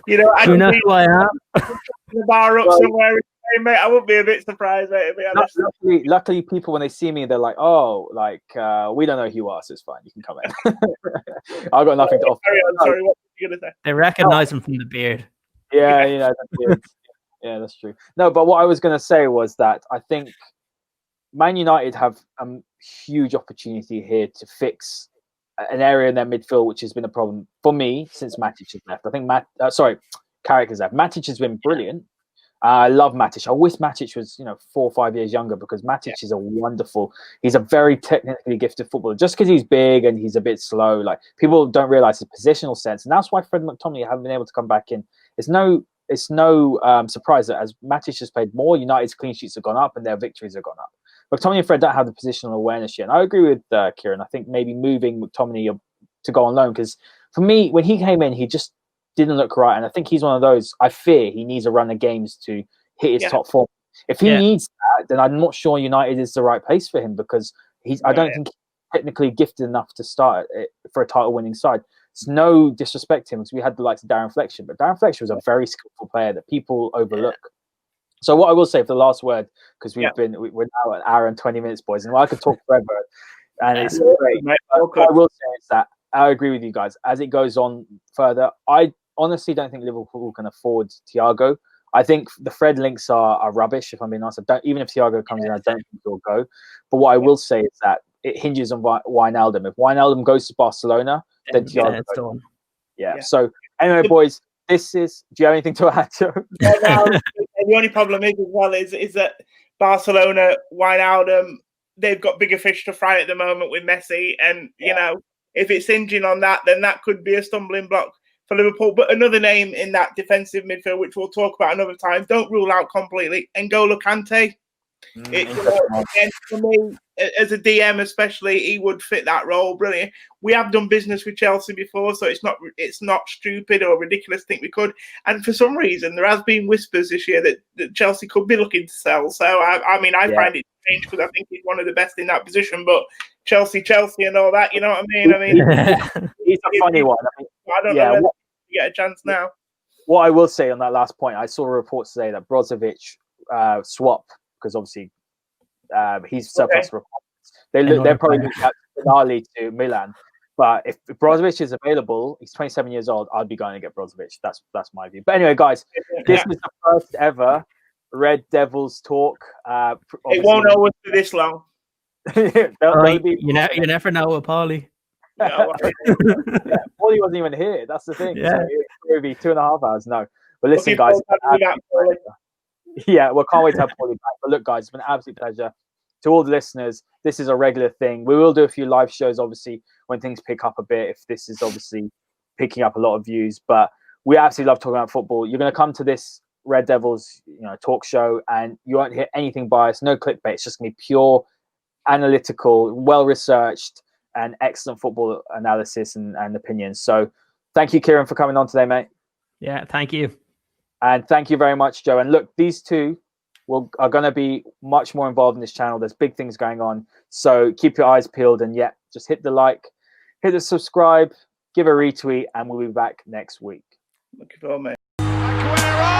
Speaker 4: I
Speaker 3: do you know who I am?
Speaker 4: The bar up somewhere, mate. I wouldn't be a bit surprised, mate. To be honest.
Speaker 2: Luckily, people when they see me, they're like, "Oh, we don't know who you are, so it's fine. You can come in." I've got nothing to offer.
Speaker 4: Sorry, what were you gonna say?
Speaker 3: They recognize him from the beard.
Speaker 2: Yeah, that's true. No, but what I was going to say was that I think Man United have a huge opportunity here to fix an area in their midfield which has been a problem for me since Matic has left. I think Carrick has left. Matic has been brilliant. I love Matic. I wish Matic was 4 or 5 years younger because Matic is he's a very technically gifted footballer. Just because he's big and he's a bit slow, like people don't realize his positional sense, and that's why Fred McTominay haven't been able to come back in. It's no surprise that as Matic has played more, United's clean sheets have gone up and their victories have gone up. McTominay and Fred don't have the positional awareness yet. And I agree with Ciaran. I think maybe moving McTominay to go on loan, because for me, when he came in, he just didn't look right. And I think he's one of those, I fear he needs a run of games to hit his top form. If he needs that, then I'm not sure United is the right place for him because I don't think he's technically gifted enough to start for a title-winning side. It's no disrespect to him because we had the likes of Darren Fletcher, but Darren Fletcher was a very skillful player that people overlook. So what I will say for the last word, because we're now an hour and 20 minutes, boys, and I could talk forever, and it's great. What I will say is that I agree with you guys. As it goes on further, I honestly don't think Liverpool can afford Thiago. I think the Fred links are rubbish, if I'm being honest. Even if Thiago comes in, I don't think he'll go. But what I will say is that it hinges on Wijnaldum. If Wijnaldum goes to Barcelona, then Thiago goes. Yeah. So anyway, boys, do you have anything to add, Joe?
Speaker 4: The only problem is as well is that Barcelona, Wijnaldum, they've got bigger fish to fry at the moment with Messi, and if it's hinging on that, then that could be a stumbling block for Liverpool. But another name in that defensive midfield, which we'll talk about another time, don't rule out completely, N'Golo Kante. For me, as a DM especially, he would fit that role brilliant. We have done business with Chelsea before, so it's not stupid or ridiculous to think we could. And for some reason, there has been whispers this year that Chelsea could be looking to sell. So I find it strange because I think he's one of the best in that position. But Chelsea, and all that, you know what I mean?
Speaker 2: He's a funny one.
Speaker 4: I don't know whether you get a chance now.
Speaker 2: What I will say on that last point, I saw reports today that Brozovic swap, because obviously he's surplus requirements. They're probably looking at Finale to Milan. But if Brozovic is available, he's 27 years old, I'd be going to get Brozovic. That's my view. But anyway, guys, this is the first ever Red Devils talk.
Speaker 4: It won't always be this long.
Speaker 2: You
Speaker 3: never know with Paulie.
Speaker 2: Paulie wasn't even here. That's the thing. Yeah. So it would be 2.5 hours. No. But listen, guys. Yeah, well, can't wait to have Paulie back. But look, guys, it's been an absolute pleasure. To all the listeners, this is a regular thing. We will do a few live shows, obviously, when things pick up a bit, if this is obviously picking up a lot of views. But we absolutely love talking about football. You're going to come to this Red Devils, talk show, and you won't hear anything biased, no clickbait. It's just gonna be pure, analytical, well researched, and excellent football analysis and opinions. So, thank you, Ciaran, for coming on today, mate.
Speaker 3: Yeah, thank you.
Speaker 2: And thank you very much, Joe. And look, these two are going to be much more involved in this channel. There's big things going on. So keep your eyes peeled. And just hit the like, hit the subscribe, give a retweet, and we'll be back next week.
Speaker 4: Looking forward, mate.
Speaker 1: Aguero!